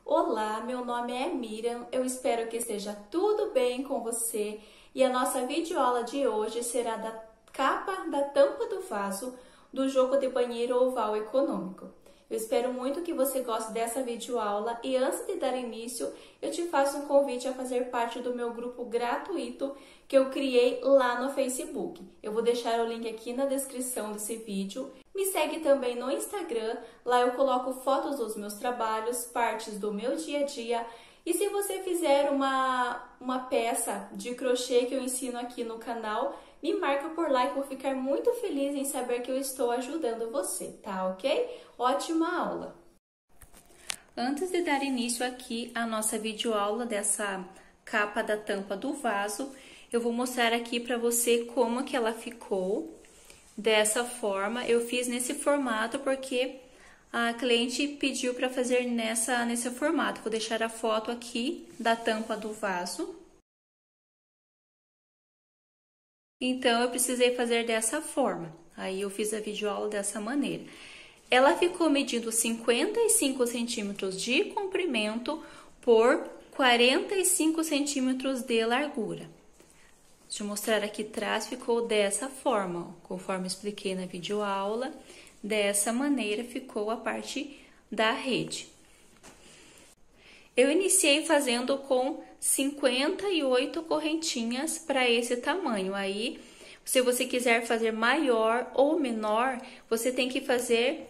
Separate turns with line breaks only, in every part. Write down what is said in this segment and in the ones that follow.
Olá, meu nome é Miriam, eu espero que esteja tudo bem com você e a nossa videoaula de hoje será da capa da tampa do vaso do jogo de banheiro oval econômico. Eu espero muito que você goste dessa videoaula e antes de dar início, eu te faço um convite a fazer parte do meu grupo gratuito que eu criei lá no Facebook. Eu vou deixar o link aqui na descrição desse vídeo. Me segue também no Instagram, lá eu coloco fotos dos meus trabalhos, partes do meu dia a dia. E se você fizer uma peça de crochê que eu ensino aqui no canal, me marca por lá que eu vou ficar muito feliz em saber que eu estou ajudando você, tá ok? Ótima aula! Antes de dar início aqui à nossa videoaula dessa capa da tampa do vaso, eu vou mostrar aqui para você como que ela ficou. Dessa forma, eu fiz nesse formato porque a cliente pediu para fazer nesse formato. Vou deixar a foto aqui da tampa do vaso. Então, eu precisei fazer dessa forma. Aí, eu fiz a videoaula dessa maneira. Ela ficou medindo 55 centímetros de comprimento por 45 centímetros de largura. Deixa eu mostrar aqui atrás, ficou dessa forma, ó, conforme expliquei na videoaula. Dessa maneira ficou a parte da rede. Eu iniciei fazendo com 58 correntinhas para esse tamanho. Aí, se você quiser fazer maior ou menor, você tem que fazer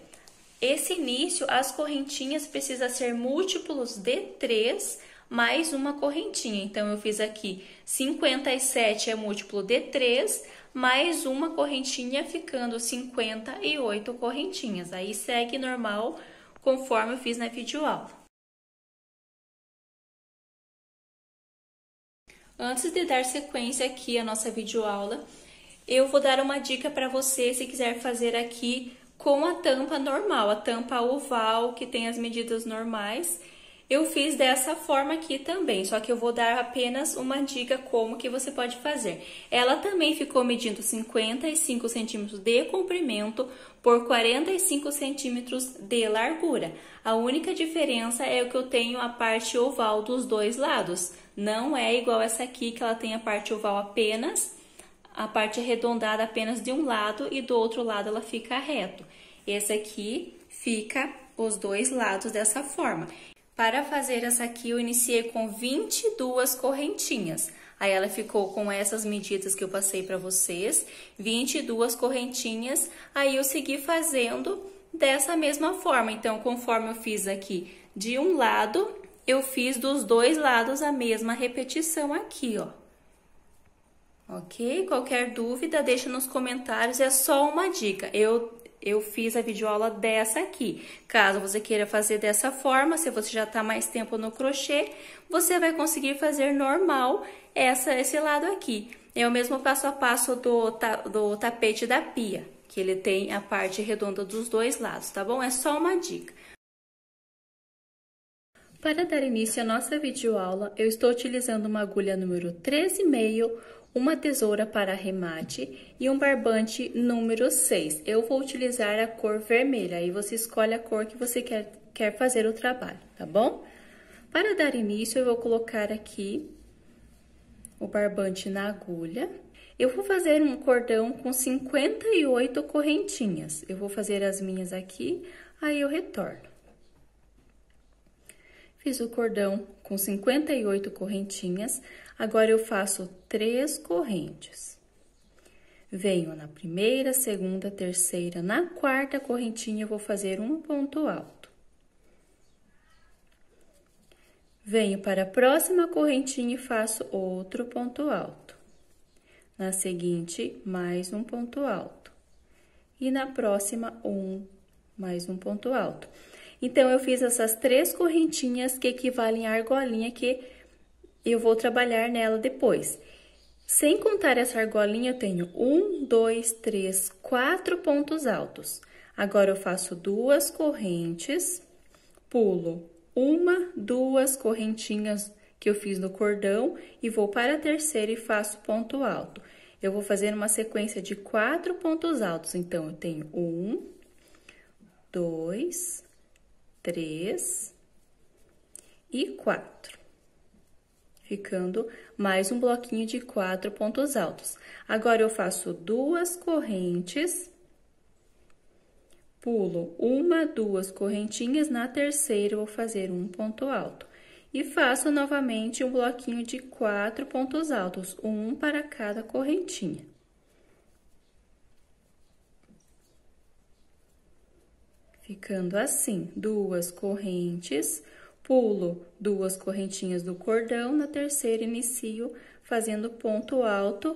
esse início, as correntinhas precisa ser múltiplos de 3 mais uma correntinha. Então, eu fiz aqui 57 é múltiplo de 3, mais uma correntinha, ficando 58 correntinhas. Aí, segue normal, conforme eu fiz na videoaula. Antes de dar sequência aqui à nossa videoaula, eu vou dar uma dica para você, se quiser fazer aqui com a tampa normal, a tampa oval, que tem as medidas normais. Eu fiz dessa forma aqui também, só que eu vou dar apenas uma dica como que você pode fazer. Ela também ficou medindo 55 centímetros de comprimento por 45 centímetros de largura. A única diferença é que eu tenho a parte oval dos dois lados. Não é igual essa aqui, que ela tem a parte oval apenas, a parte arredondada apenas de um lado e do outro lado ela fica reto. Esse aqui fica os dois lados dessa forma. Para fazer essa aqui, eu iniciei com 22 correntinhas. Aí, ela ficou com essas medidas que eu passei para vocês, 22 correntinhas. Aí, eu segui fazendo dessa mesma forma. Então, conforme eu fiz aqui de um lado, eu fiz dos dois lados a mesma repetição aqui, ó. Ok? Qualquer dúvida, deixa nos comentários, é só uma dica. Eu fiz a videoaula dessa aqui. Caso você queira fazer dessa forma, se você já está mais tempo no crochê, você vai conseguir fazer normal esse lado aqui. É o mesmo passo a passo do tapete da pia, que ele tem a parte redonda dos dois lados, tá bom? É só uma dica. Para dar início à nossa videoaula, eu estou utilizando uma agulha número 13,5, uma tesoura para arremate e um barbante número 6. Eu vou utilizar a cor vermelha, aí você escolhe a cor que você quer fazer o trabalho, tá bom? Para dar início, eu vou colocar aqui o barbante na agulha. Eu vou fazer um cordão com 58 correntinhas. Eu vou fazer as minhas aqui, aí eu retorno. Fiz o cordão com 58 correntinhas, agora eu faço 3 correntes. Venho na primeira, segunda, terceira, na quarta correntinha eu vou fazer um ponto alto. Venho para a próxima correntinha e faço outro ponto alto. Na seguinte, mais um ponto alto. E na próxima, mais um ponto alto. Então, eu fiz essas 3 correntinhas que equivalem à argolinha que eu vou trabalhar nela depois. Sem contar essa argolinha, eu tenho 1, 2, 3, 4 pontos altos. Agora, eu faço 2 correntes, pulo 1, 2 correntinhas que eu fiz no cordão e vou para a terceira e faço ponto alto. Eu vou fazer uma sequência de 4 pontos altos. Então, eu tenho 1, 2, 3 e 4. Ficando mais um bloquinho de 4 pontos altos. Agora, eu faço 2 correntes, pulo 1, 2 correntinhas, na terceira eu vou fazer um ponto alto. E faço novamente um bloquinho de 4 pontos altos, um para cada correntinha. Ficando assim, 2 correntes, pulo 2 correntinhas do cordão, na terceira inicio fazendo ponto alto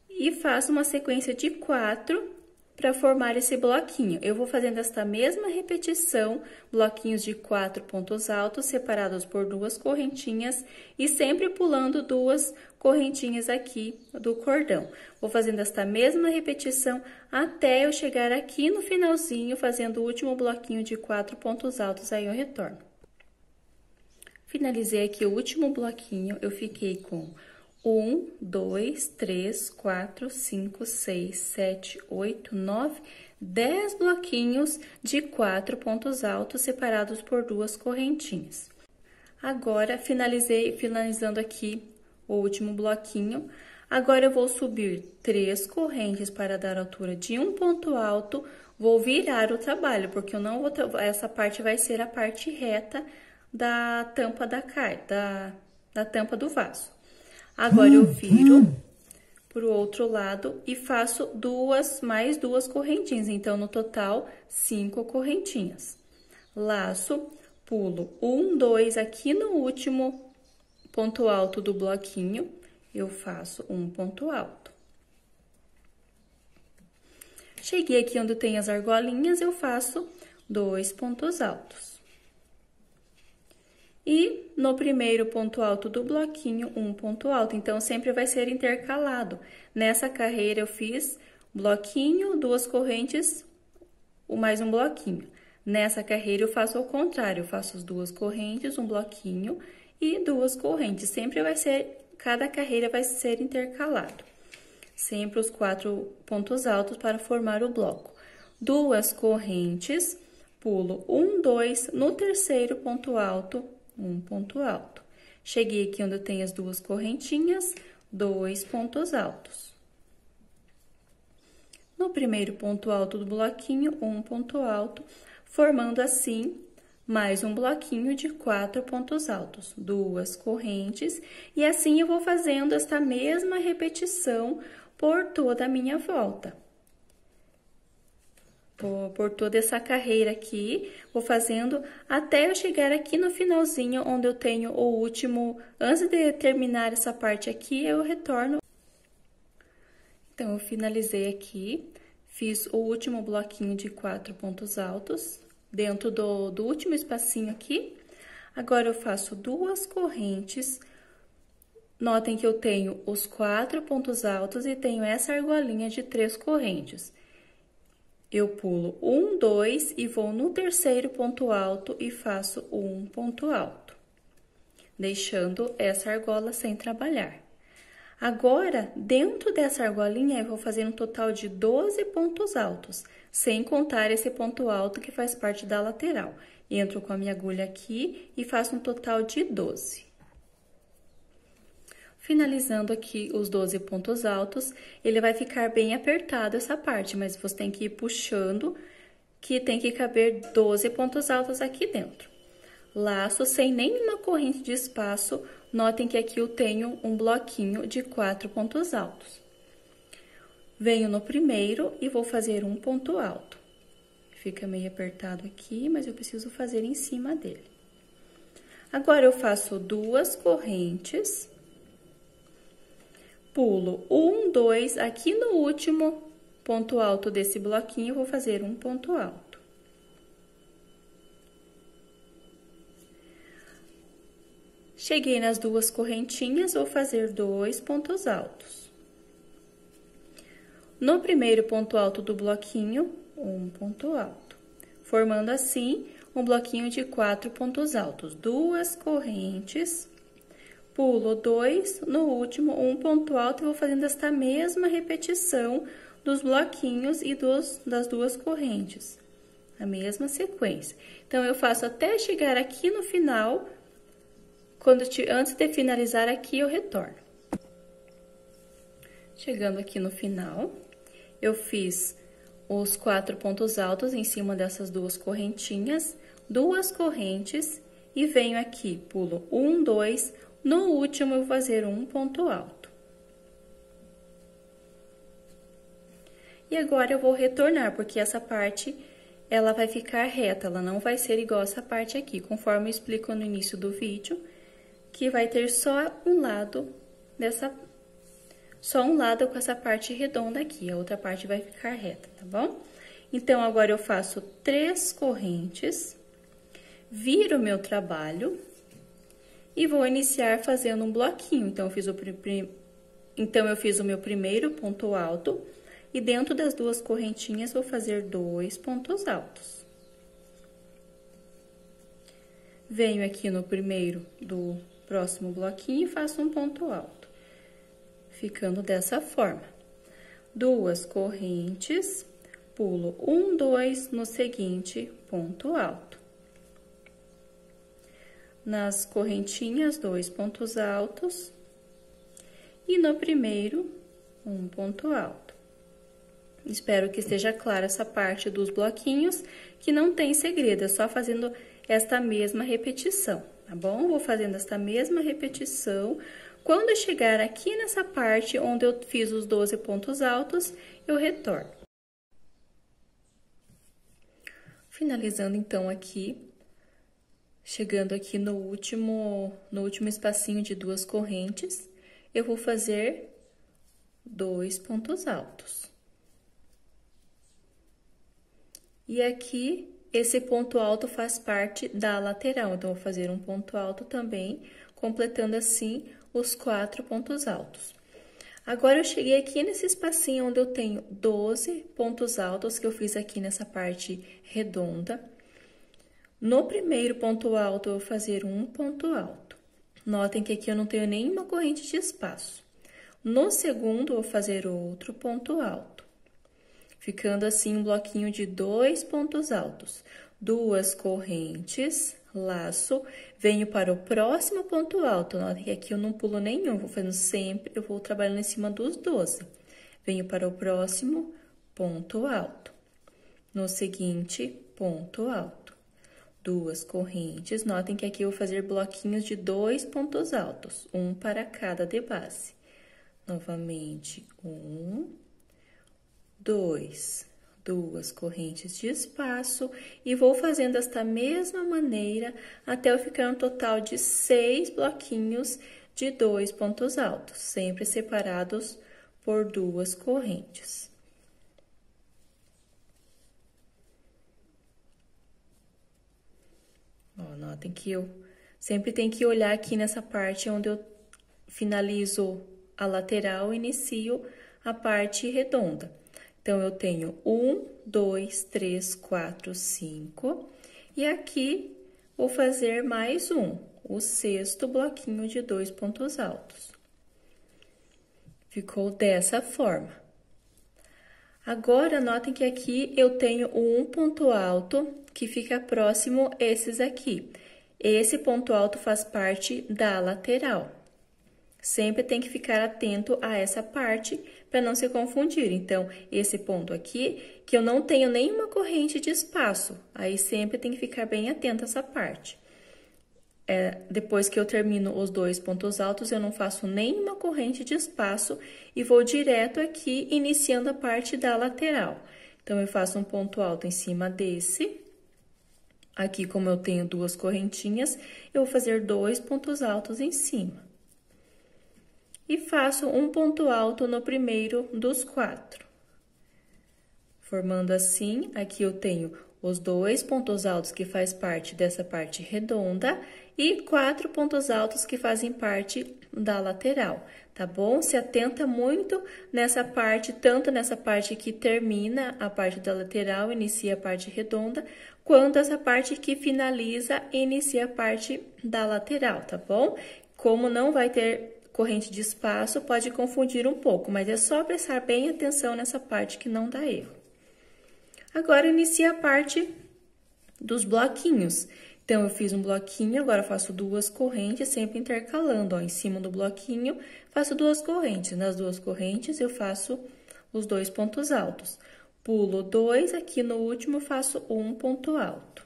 e faço uma sequência de 4 para formar esse bloquinho. Eu vou fazendo esta mesma repetição, bloquinhos de 4 pontos altos separados por 2 correntinhas e sempre pulando 2 correntinhas aqui do cordão. Vou fazendo esta mesma repetição até eu chegar aqui no finalzinho, fazendo o último bloquinho de 4 pontos altos, aí eu retorno. Finalizei aqui o último bloquinho, eu fiquei com 1, 2, 3, 4, 5, 6, 7, 8, 9, 10 bloquinhos de 4 pontos altos separados por 2 correntinhas. Agora, finalizando aqui o último bloquinho. Agora, eu vou subir 3 correntes para dar altura de um ponto alto, vou virar o trabalho, porque eu não vou, essa parte vai ser a parte reta da tampa da tampa do vaso. Agora, eu viro pro outro lado e faço mais duas correntinhas. Então, no total, 5 correntinhas. Laço, pulo 1, 2, aqui no último ponto alto do bloquinho, eu faço um ponto alto. Cheguei aqui onde tem as argolinhas, eu faço 2 pontos altos. E no primeiro ponto alto do bloquinho, um ponto alto. Então, sempre vai ser intercalado. Nessa carreira, eu fiz bloquinho, 2 correntes, mais um bloquinho. Nessa carreira, eu faço ao contrário. Eu faço as 2 correntes, um bloquinho e 2 correntes. Sempre vai ser, cada carreira vai ser intercalado. Sempre os 4 pontos altos para formar o bloco. 2 correntes, pulo 1, 2, no terceiro ponto alto, um ponto alto. Cheguei aqui onde eu tenho as 2 correntinhas, 2 pontos altos. No primeiro ponto alto do bloquinho, um ponto alto, formando assim mais um bloquinho de 4 pontos altos, 2 correntes, e assim eu vou fazendo esta mesma repetição por toda a minha volta. Por toda essa carreira aqui, vou fazendo até eu chegar aqui no finalzinho, onde eu tenho o último. Antes de terminar essa parte aqui, eu retorno. Então, eu finalizei aqui, fiz o último bloquinho de 4 pontos altos, dentro do último espacinho aqui. Agora, eu faço 2 correntes. Notem que eu tenho os 4 pontos altos e tenho essa argolinha de 3 correntes. Eu pulo 1, 2 e vou no terceiro ponto alto e faço um ponto alto, deixando essa argola sem trabalhar. Agora, dentro dessa argolinha, eu vou fazer um total de 12 pontos altos, sem contar esse ponto alto que faz parte da lateral. Entro com a minha agulha aqui e faço um total de 12. Finalizando aqui os 12 pontos altos, ele vai ficar bem apertado essa parte, mas você tem que ir puxando, que tem que caber 12 pontos altos aqui dentro. Laço sem nenhuma corrente de espaço, notem que aqui eu tenho um bloquinho de 4 pontos altos. Venho no primeiro e vou fazer um ponto alto. Fica meio apertado aqui, mas eu preciso fazer em cima dele. Agora, eu faço 2 correntes. Pulo 1, 2, aqui no último ponto alto desse bloquinho, eu vou fazer um ponto alto. Cheguei nas 2 correntinhas, vou fazer 2 pontos altos. No primeiro ponto alto do bloquinho, um ponto alto. Formando assim, um bloquinho de 4 pontos altos. 2 correntes. Pulo 2, no último, um ponto alto, e vou fazendo esta mesma repetição dos bloquinhos e das 2 correntes. A mesma sequência. Então, eu faço até chegar aqui no final, Antes de finalizar aqui, eu retorno. Chegando aqui no final, eu fiz os 4 pontos altos em cima dessas 2 correntinhas, 2 correntes, e venho aqui, pulo 1, 2, no último eu vou fazer um ponto alto. E agora eu vou retornar, porque essa parte, ela vai ficar reta, ela não vai ser igual essa parte aqui, conforme eu explico no início do vídeo, que vai ter só um lado com essa parte redonda aqui, a outra parte vai ficar reta, tá bom? Então, agora eu faço 3 correntes, viro o meu trabalho e vou iniciar fazendo um bloquinho. Então, eu fiz o meu primeiro ponto alto e dentro das 2 correntinhas vou fazer 2 pontos altos. Venho aqui no primeiro do próximo bloquinho e faço um ponto alto, ficando dessa forma. 2 correntes, pulo 1, 2 no seguinte ponto alto. Nas correntinhas, 2 pontos altos e no primeiro, um ponto alto. Espero que esteja clara essa parte dos bloquinhos, que não tem segredo, é só fazendo esta mesma repetição, tá bom? Vou fazendo esta mesma repetição. Quando eu chegar aqui nessa parte onde eu fiz os 12 pontos altos, eu retorno. Finalizando, então, aqui, chegando aqui no último espacinho de 2 correntes, eu vou fazer 2 pontos altos. E aqui, esse ponto alto faz parte da lateral, então, eu vou fazer um ponto alto também, completando assim os 4 pontos altos. Agora, eu cheguei aqui nesse espacinho onde eu tenho 12 pontos altos que eu fiz aqui nessa parte redonda. No primeiro ponto alto, eu vou fazer um ponto alto. Notem que aqui eu não tenho nenhuma corrente de espaço. No segundo, eu vou fazer outro ponto alto, ficando assim um bloquinho de 2 pontos altos. 2 correntes, laço, venho para o próximo ponto alto. Notem que aqui eu não pulo nenhum, vou fazendo sempre, eu vou trabalhando em cima dos 12. Venho para o próximo ponto alto. No seguinte, ponto alto. 2 correntes, notem que aqui eu vou fazer bloquinhos de 2 pontos altos, um para cada de base. Novamente, 1, 2, 2 correntes de espaço e vou fazendo desta mesma maneira até eu ficar um total de 6 bloquinhos de 2 pontos altos, sempre separados por 2 correntes. Ó, notem que eu sempre tenho que olhar aqui nessa parte onde eu finalizo a lateral e inicio a parte redonda. Então, eu tenho 1, 2, 3, 4, 5, e aqui vou fazer mais um, o 6º bloquinho de 2 pontos altos. Ficou dessa forma. Agora, notem que aqui eu tenho um ponto alto que fica próximo a esses aqui. Esse ponto alto faz parte da lateral. Sempre tem que ficar atento a essa parte para não se confundir. Então, esse ponto aqui, que eu não tenho nenhuma corrente de espaço, aí sempre tem que ficar bem atento a essa parte. Depois que eu termino os 2 pontos altos, eu não faço nenhuma corrente de espaço e vou direto aqui, iniciando a parte da lateral. Então, eu faço um ponto alto em cima desse. Aqui, como eu tenho 2 correntinhas, eu vou fazer 2 pontos altos em cima. E faço um ponto alto no primeiro dos 4. Formando assim, aqui eu tenho os 2 pontos altos que faz parte dessa parte redonda e 4 pontos altos que fazem parte da lateral, tá bom? Se atenta muito nessa parte, tanto nessa parte que termina a parte da lateral, inicia a parte redonda, quanto essa parte que finaliza e inicia a parte da lateral, tá bom? Como não vai ter corrente de espaço, pode confundir um pouco, mas é só prestar bem atenção nessa parte que não dá erro. Agora, inicia a parte dos bloquinhos. Então, eu fiz um bloquinho, agora faço duas correntes, sempre intercalando, ó, em cima do bloquinho, faço duas correntes. Nas duas correntes, eu faço os 2 pontos altos. Pulo 2, aqui no último, faço um ponto alto.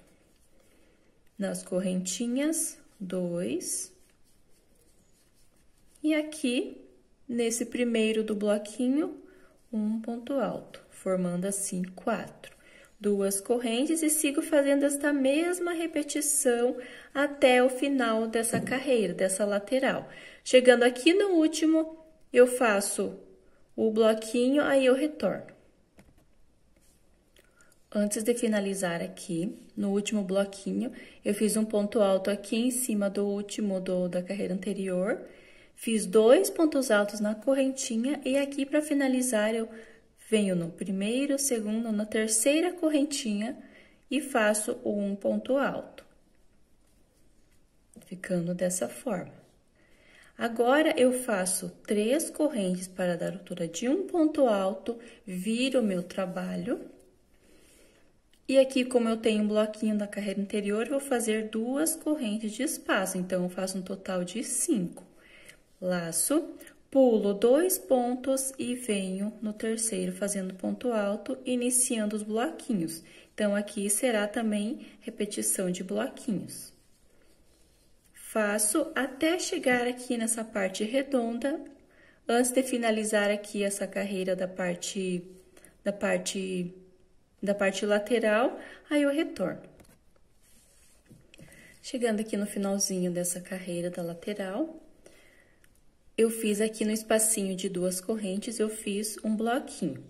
Nas correntinhas, 2. E aqui, nesse primeiro do bloquinho, um ponto alto, formando assim 4. Duas correntes e sigo fazendo esta mesma repetição até o final dessa carreira, dessa lateral. Chegando aqui no último, eu faço o bloquinho, aí eu retorno. Antes de finalizar aqui, no último bloquinho, eu fiz um ponto alto aqui em cima do último da carreira anterior, fiz 2 pontos altos na correntinha e aqui para finalizar eu venho no primeiro, segundo, na terceira correntinha e faço um ponto alto, ficando dessa forma. Agora, eu faço 3 correntes para dar altura de um ponto alto, viro o meu trabalho. E aqui, como eu tenho um bloquinho da carreira anterior, eu vou fazer 2 correntes de espaço, então, eu faço um total de 5. Laço, pulo 2 pontos e venho no terceiro fazendo ponto alto, iniciando os bloquinhos. Então, aqui será também repetição de bloquinhos. Faço até chegar aqui nessa parte redonda, antes de finalizar aqui essa carreira da parte lateral, aí eu retorno. Chegando aqui no finalzinho dessa carreira da lateral, eu fiz aqui no espacinho de 2 correntes, eu fiz um bloquinho.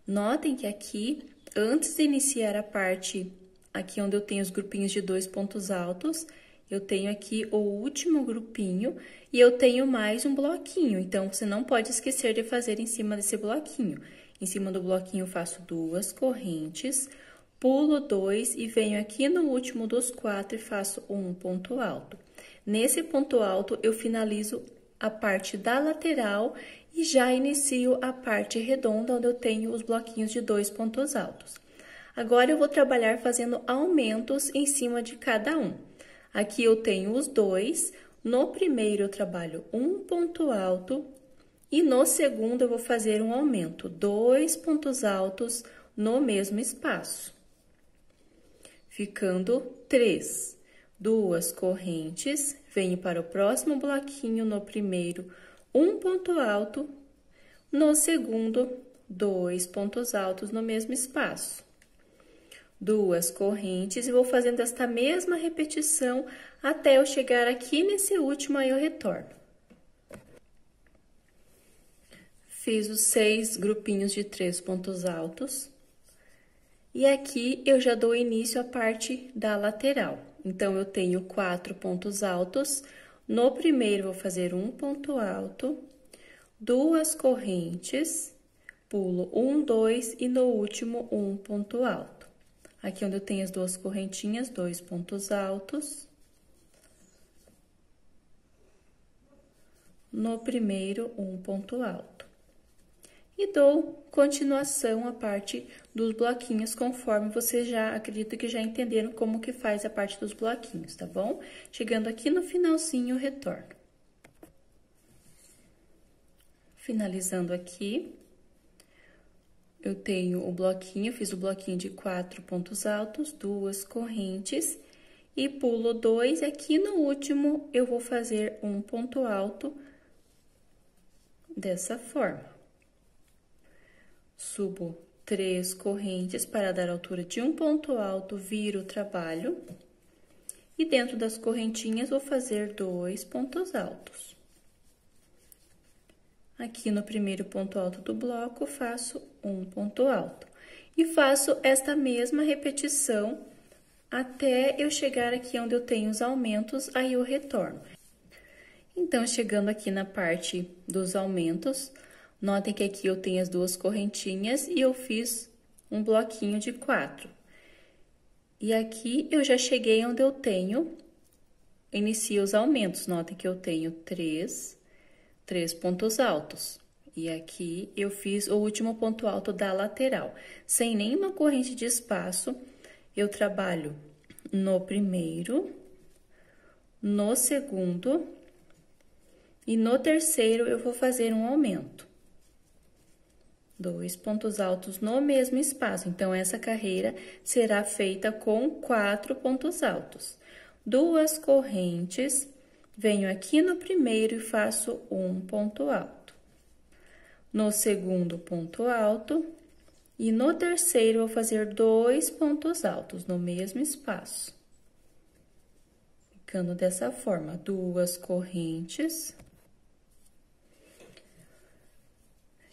Notem que aqui, antes de iniciar a parte, aqui onde eu tenho os grupinhos de 2 pontos altos, eu tenho aqui o último grupinho e eu tenho mais um bloquinho. Então, você não pode esquecer de fazer em cima desse bloquinho. Em cima do bloquinho, eu faço 2 correntes, pulo 2 e venho aqui no último dos 4 e faço um ponto alto. Nesse ponto alto, eu finalizo a parte da lateral e já inicio a parte redonda, onde eu tenho os bloquinhos de 2 pontos altos. Agora, eu vou trabalhar fazendo aumentos em cima de cada um. Aqui eu tenho os 2, no primeiro eu trabalho um ponto alto e no segundo eu vou fazer um aumento, 2 pontos altos no mesmo espaço. Ficando 3. 2 correntes, venho para o próximo bloquinho, no primeiro, um ponto alto, no segundo, 2 pontos altos no mesmo espaço. 2 correntes e vou fazendo esta mesma repetição até eu chegar aqui nesse último, aí eu retorno. Fiz os 6 grupinhos de 3 pontos altos. E aqui eu já dou início à parte da lateral. Então, eu tenho 4 pontos altos. No primeiro, vou fazer um ponto alto, 2 correntes, pulo 1, 2 e no último, um ponto alto. Aqui onde eu tenho as 2 correntinhas, 2 pontos altos. No primeiro, um ponto alto. E dou continuação à parte dos bloquinhos, conforme vocês já, acredito que já entenderam como que faz a parte dos bloquinhos, tá bom? Chegando aqui no finalzinho, eu retorno. Finalizando aqui, eu tenho o bloquinho, fiz o bloquinho de 4 pontos altos, 2 correntes, e pulo 2, aqui no último, eu vou fazer um ponto alto dessa forma. Subo 3 correntes para dar altura de um ponto alto, viro o trabalho. E dentro das correntinhas, vou fazer 2 pontos altos. Aqui no primeiro ponto alto do bloco, faço um ponto alto. E faço esta mesma repetição até eu chegar aqui onde eu tenho os aumentos, aí eu retorno. Então, chegando aqui na parte dos aumentos, notem que aqui eu tenho as 2 correntinhas e eu fiz um bloquinho de 4. E aqui eu já cheguei onde eu inicio os aumentos. Notem que eu tenho 3 pontos altos. E aqui eu fiz o último ponto alto da lateral. Sem nenhuma corrente de espaço, eu trabalho no primeiro, no segundo e no terceiro eu vou fazer um aumento. 2 pontos altos no mesmo espaço. Então, essa carreira será feita com 4 pontos altos. 2 correntes, venho aqui no primeiro e faço um ponto alto. No segundo, ponto alto. E no terceiro, eu vou fazer 2 pontos altos no mesmo espaço. Ficando dessa forma, 2 correntes.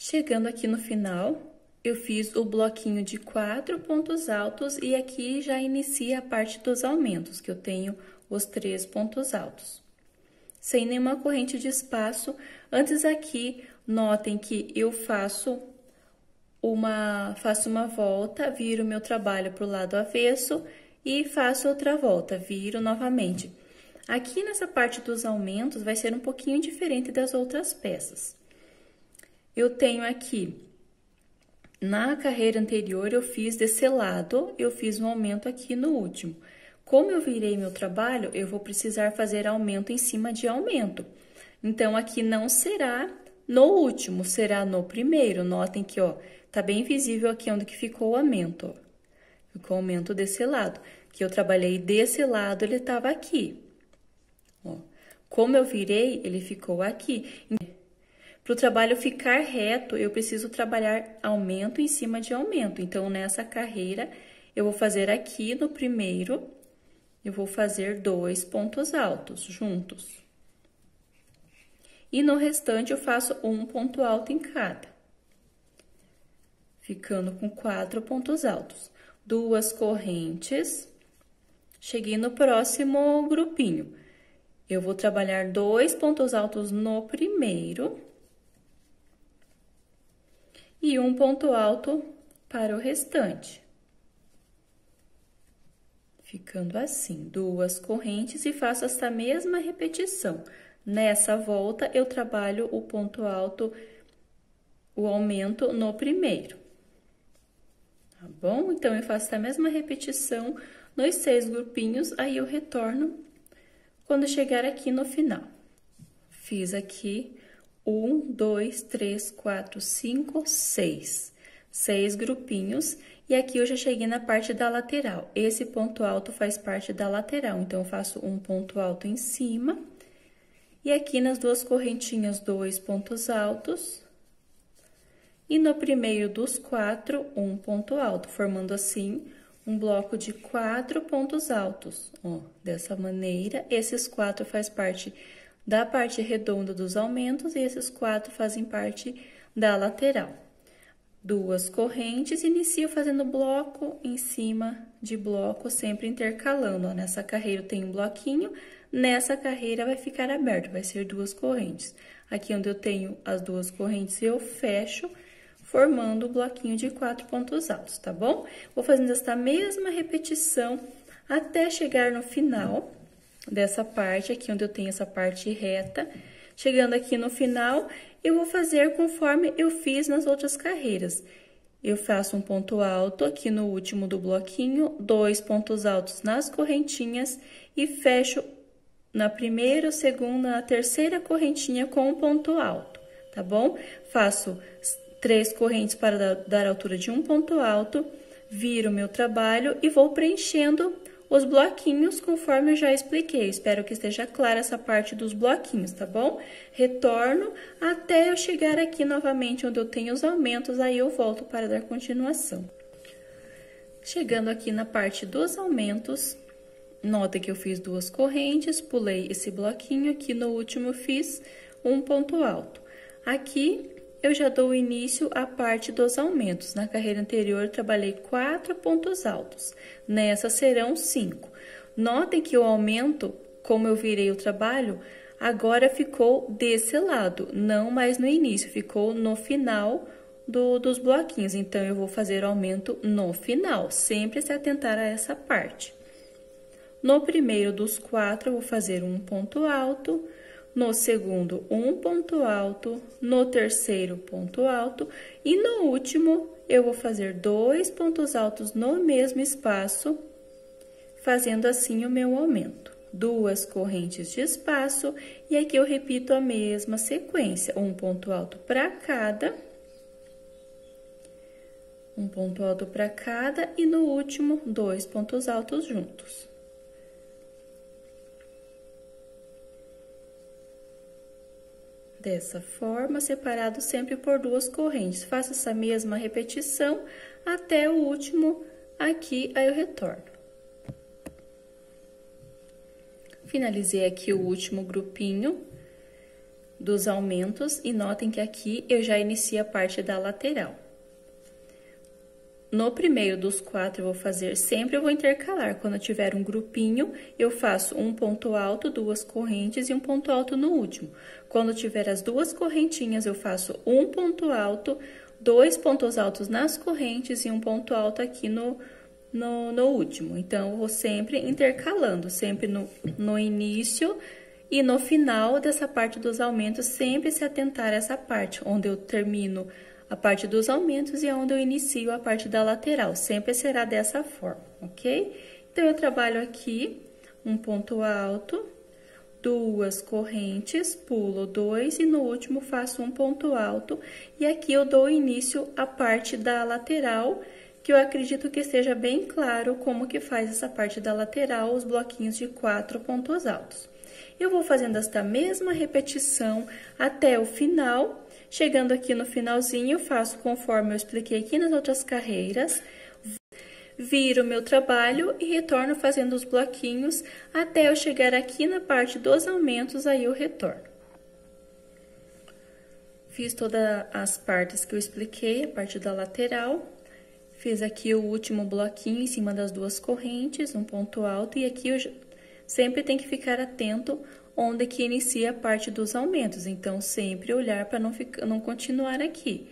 Chegando aqui no final, eu fiz o bloquinho de 4 pontos altos e aqui já inicia a parte dos aumentos, que eu tenho os 3 pontos altos. Sem nenhuma corrente de espaço, antes aqui, notem que eu faço uma volta, viro meu trabalho para o lado avesso e faço outra volta, viro novamente. Aqui nessa parte dos aumentos vai ser um pouquinho diferente das outras peças. Eu tenho aqui, na carreira anterior, eu fiz desse lado, eu fiz um aumento aqui no último. Como eu virei meu trabalho, eu vou precisar fazer aumento em cima de aumento. Então, aqui não será no último, será no primeiro. Notem que, ó, tá bem visível aqui onde que ficou o aumento, ó. Ficou o aumento desse lado. Que eu trabalhei desse lado, ele tava aqui. Ó, como eu virei, ele ficou aqui. Para o trabalho ficar reto, eu preciso trabalhar aumento em cima de aumento. Então, nessa carreira, eu vou fazer aqui no primeiro, eu vou fazer 2 pontos altos juntos. E no restante, eu faço um ponto alto em cada. Ficando com 4 pontos altos. 2 correntes. Cheguei no próximo grupinho. Eu vou trabalhar 2 pontos altos no primeiro. E um ponto alto para o restante. Ficando assim, 2 correntes e faço essa mesma repetição. Nessa volta, eu trabalho o ponto alto, o aumento no primeiro. Tá bom? Então, eu faço essa mesma repetição nos 6 grupinhos, aí eu retorno quando chegar aqui no final. Fiz aqui 1, 2, 3, 4, 5, 6. 6 grupinhos. E aqui eu já cheguei na parte da lateral. Esse ponto alto faz parte da lateral. Então, eu faço um ponto alto em cima. E aqui nas 2 correntinhas, 2 pontos altos. E no primeiro dos 4, um ponto alto. Formando assim, um bloco de 4 pontos altos. Ó, dessa maneira, esses 4 faz parte da parte redonda dos aumentos e esses 4 fazem parte da lateral. 2 correntes, inicio fazendo bloco em cima de bloco, sempre intercalando. Ó, nessa carreira eu tenho um bloquinho, nessa carreira vai ficar aberto, vai ser 2 correntes. Aqui onde eu tenho as 2 correntes, eu fecho, formando o bloquinho de 4 pontos altos, tá bom? Vou fazendo essa mesma repetição até chegar no final dessa parte, aqui onde eu tenho essa parte reta. Chegando aqui no final, eu vou fazer conforme eu fiz nas outras carreiras. Eu faço um ponto alto aqui no último do bloquinho, 2 pontos altos nas correntinhas e fecho na primeira, segunda, na terceira correntinha com um ponto alto, tá bom? Faço 3 correntes para dar altura de um ponto alto, viro meu trabalho e vou preenchendo os bloquinhos, conforme eu já expliquei. Espero que esteja clara essa parte dos bloquinhos, tá bom? Retorno até eu chegar aqui novamente, onde eu tenho os aumentos, aí eu volto para dar continuação. Chegando aqui na parte dos aumentos, nota que eu fiz 2 correntes, pulei esse bloquinho, aqui no último eu fiz um ponto alto. Aqui, eu já dou início à parte dos aumentos. Na carreira anterior, eu trabalhei 4 pontos altos. Nessa serão 5. Notem que o aumento, como eu virei o trabalho, agora ficou desse lado, não mais no início, ficou no final dos bloquinhos. Então, eu vou fazer o aumento no final, sempre se atentar a essa parte. No primeiro dos 4, eu vou fazer um ponto alto. No segundo, um ponto alto, no terceiro, ponto alto, e no último, eu vou fazer 2 pontos altos no mesmo espaço, fazendo assim o meu aumento. 2 correntes de espaço, e aqui eu repito a mesma sequência, um ponto alto para cada, um ponto alto para cada, e no último, 2 pontos altos juntos. Dessa forma, separado sempre por 2 correntes. Faço essa mesma repetição até o último aqui, aí eu retorno. Finalizei aqui o último grupinho dos aumentos e notem que aqui eu já inicio a parte da lateral. No primeiro dos 4 eu vou fazer sempre, eu vou intercalar. Quando eu tiver um grupinho, eu faço um ponto alto, 2 correntes e um ponto alto no último. Quando tiver as 2 correntinhas, eu faço um ponto alto, 2 pontos altos nas correntes e um ponto alto aqui no último. Então, eu vou sempre intercalando, sempre no início e no final dessa parte dos aumentos, sempre se atentar a essa parte, onde eu termino a parte dos aumentos e onde eu inicio a parte da lateral. Sempre será dessa forma, ok? Então, eu trabalho aqui um ponto alto, 2 correntes, pulo 2 e no último faço um ponto alto. E aqui eu dou início à parte da lateral, que eu acredito que esteja bem claro como que faz essa parte da lateral, os bloquinhos de 4 pontos altos. Eu vou fazendo esta mesma repetição até o final. Chegando aqui no finalzinho, eu faço conforme eu expliquei aqui nas outras carreiras, viro o meu trabalho e retorno fazendo os bloquinhos até eu chegar aqui na parte dos aumentos, aí eu retorno. Fiz todas as partes que eu expliquei, a parte da lateral, fiz aqui o último bloquinho em cima das 2 correntes, um ponto alto, e aqui eu sempre tem que ficar atento onde que inicia a parte dos aumentos. Então, sempre olhar para não continuar aqui.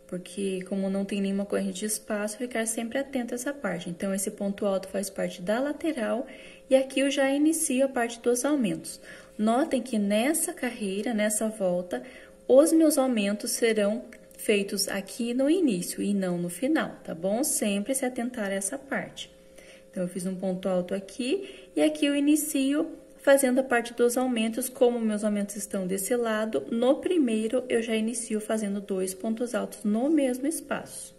Porque, como não tem nenhuma corrente de espaço, ficar sempre atento a essa parte. Então, esse ponto alto faz parte da lateral e aqui eu já inicio a parte dos aumentos. Notem que nessa carreira, nessa volta, os meus aumentos serão feitos aqui no início e não no final, tá bom? Sempre se atentar a essa parte. Então, eu fiz um ponto alto aqui e aqui eu inicio fazendo a parte dos aumentos. Como meus aumentos estão desse lado, no primeiro eu já inicio fazendo 2 pontos altos no mesmo espaço.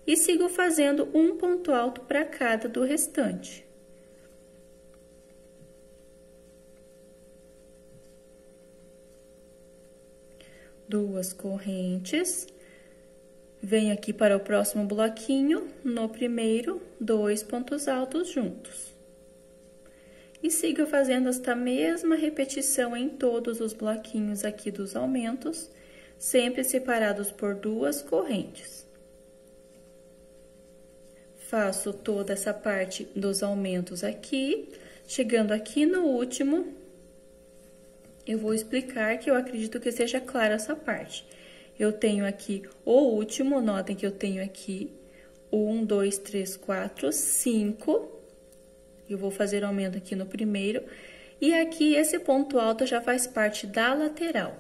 E sigo fazendo um ponto alto para cada do restante. Duas correntes. Venho aqui para o próximo bloquinho, no primeiro, 2 pontos altos juntos. E sigo fazendo esta mesma repetição em todos os bloquinhos aqui dos aumentos, sempre separados por 2 correntes. Faço toda essa parte dos aumentos aqui, chegando aqui no último, eu vou explicar que eu acredito que seja clara essa parte. Eu tenho aqui o último, notem que eu tenho aqui 1, 2, 3, 4, 5. Eu vou fazer aumento aqui no primeiro. E aqui, esse ponto alto já faz parte da lateral.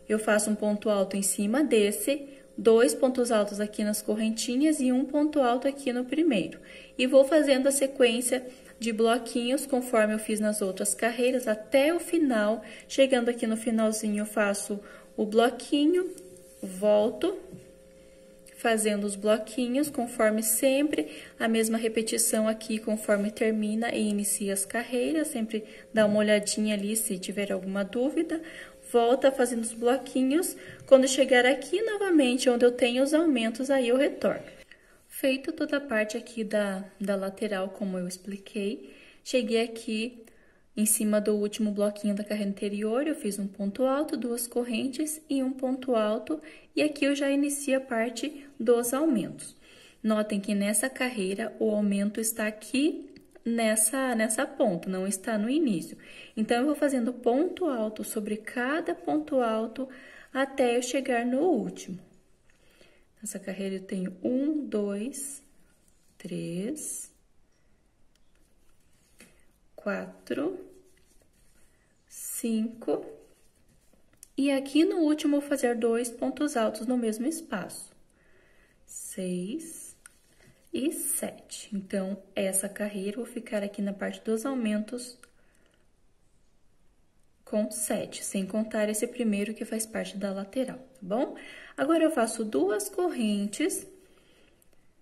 Eu faço um ponto alto em cima desse, 2 pontos altos aqui nas correntinhas e um ponto alto aqui no primeiro. E vou fazendo a sequência de bloquinhos, conforme eu fiz nas outras carreiras, até o final. Chegando aqui no finalzinho, eu faço o bloquinho, volto, fazendo os bloquinhos, conforme sempre, a mesma repetição aqui, conforme termina e inicia as carreiras, sempre dá uma olhadinha ali se tiver alguma dúvida, volta fazendo os bloquinhos, quando chegar aqui novamente, onde eu tenho os aumentos, aí eu retorno. Feita toda a parte aqui da lateral, como eu expliquei, cheguei aqui em cima do último bloquinho da carreira anterior, eu fiz um ponto alto, 2 correntes e um ponto alto, e aqui eu já inicio a parte dos aumentos. Notem que nessa carreira, o aumento está aqui nessa ponta, não está no início. Então, eu vou fazendo ponto alto sobre cada ponto alto até eu chegar no último. Nessa carreira, eu tenho 1, 2, 3... 4, 5, e aqui no último vou fazer 2 pontos altos no mesmo espaço, 6, e 7. Então, essa carreira eu vou ficar aqui na parte dos aumentos com 7, sem contar esse primeiro que faz parte da lateral, tá bom? Agora, eu faço 2 correntes,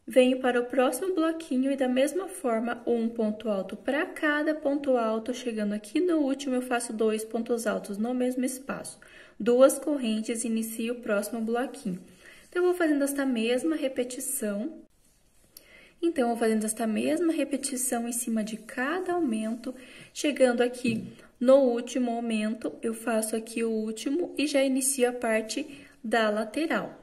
venho para o próximo bloquinho e da mesma forma, um ponto alto para cada ponto alto, chegando aqui no último, eu faço 2 pontos altos no mesmo espaço. 2 correntes, inicio o próximo bloquinho. Então, eu vou fazendo esta mesma repetição. Então, eu vou fazendo esta mesma repetição em cima de cada aumento, chegando aqui no último aumento, eu faço aqui o último e já inicio a parte da lateral.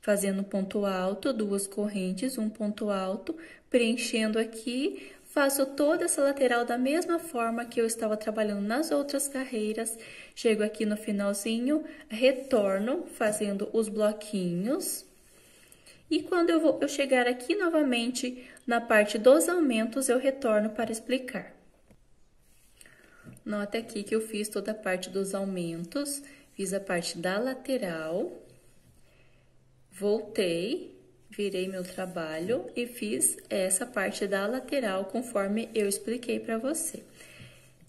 Fazendo ponto alto, 2 correntes, um ponto alto, preenchendo aqui, faço toda essa lateral da mesma forma que eu estava trabalhando nas outras carreiras. Chego aqui no finalzinho, retorno fazendo os bloquinhos. E quando eu chegar aqui novamente na parte dos aumentos, eu retorno para explicar. Nota aqui que eu fiz toda a parte dos aumentos, fiz a parte da lateral, voltei, virei meu trabalho e fiz essa parte da lateral conforme eu expliquei para você.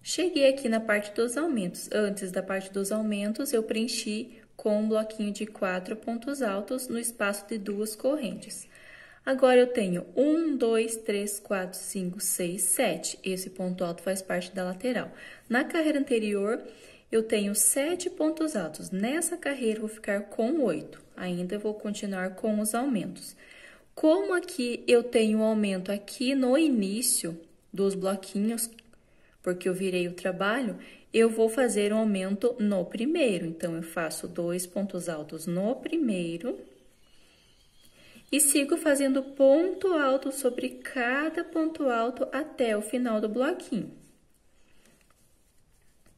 Cheguei aqui na parte dos aumentos. Antes da parte dos aumentos, eu preenchi com um bloquinho de 4 pontos altos no espaço de 2 correntes. Agora, eu tenho 1, 2, 3, 4, 5, 6, 7. Esse ponto alto faz parte da lateral. Na carreira anterior, eu tenho 7 pontos altos. Nessa carreira, eu vou ficar com 8. Ainda vou continuar com os aumentos. Como aqui eu tenho um aumento aqui no início dos bloquinhos, porque eu virei o trabalho, eu vou fazer um aumento no primeiro. Então, eu faço 2 pontos altos no primeiro e sigo fazendo ponto alto sobre cada ponto alto até o final do bloquinho.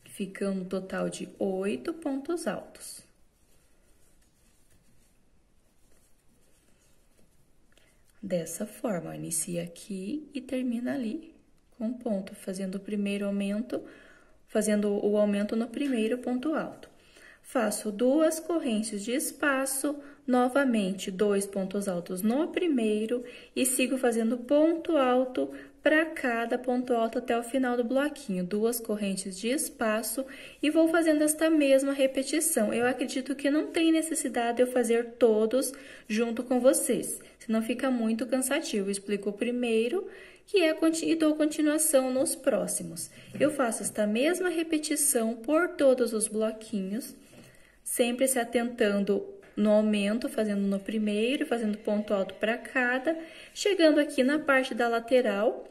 Ficando um total de 8 pontos altos. Dessa forma, inicia aqui e termina ali com ponto, fazendo o primeiro aumento, fazendo o aumento no primeiro ponto alto. Faço 2 correntes de espaço, novamente 2 pontos altos no primeiro e sigo fazendo ponto alto para cada ponto alto até o final do bloquinho. 2 correntes de espaço e vou fazendo esta mesma repetição. Eu acredito que não tem necessidade de eu fazer todos junto com vocês, senão fica muito cansativo. Eu explico o primeiro, e dou continuação nos próximos. Eu faço esta mesma repetição por todos os bloquinhos, sempre se atentando no aumento, fazendo no primeiro, fazendo ponto alto para cada, chegando aqui na parte da lateral.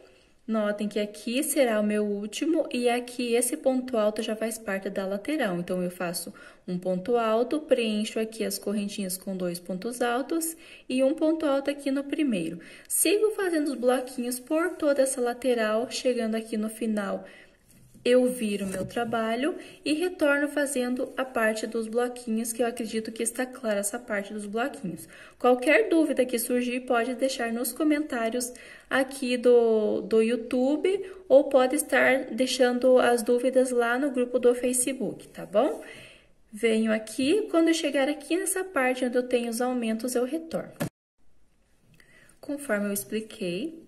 Notem que aqui será o meu último e aqui esse ponto alto já faz parte da lateral. Então, eu faço um ponto alto, preencho aqui as correntinhas com 2 pontos altos e um ponto alto aqui no primeiro. Sigo fazendo os bloquinhos por toda essa lateral, chegando aqui no final, eu viro meu trabalho e retorno fazendo a parte dos bloquinhos, que eu acredito que está clara essa parte dos bloquinhos. Qualquer dúvida que surgir, pode deixar nos comentários aqui do YouTube, ou pode estar deixando as dúvidas lá no grupo do Facebook, tá bom? Venho aqui, quando eu chegar aqui nessa parte onde eu tenho os aumentos, eu retorno. Conforme eu expliquei,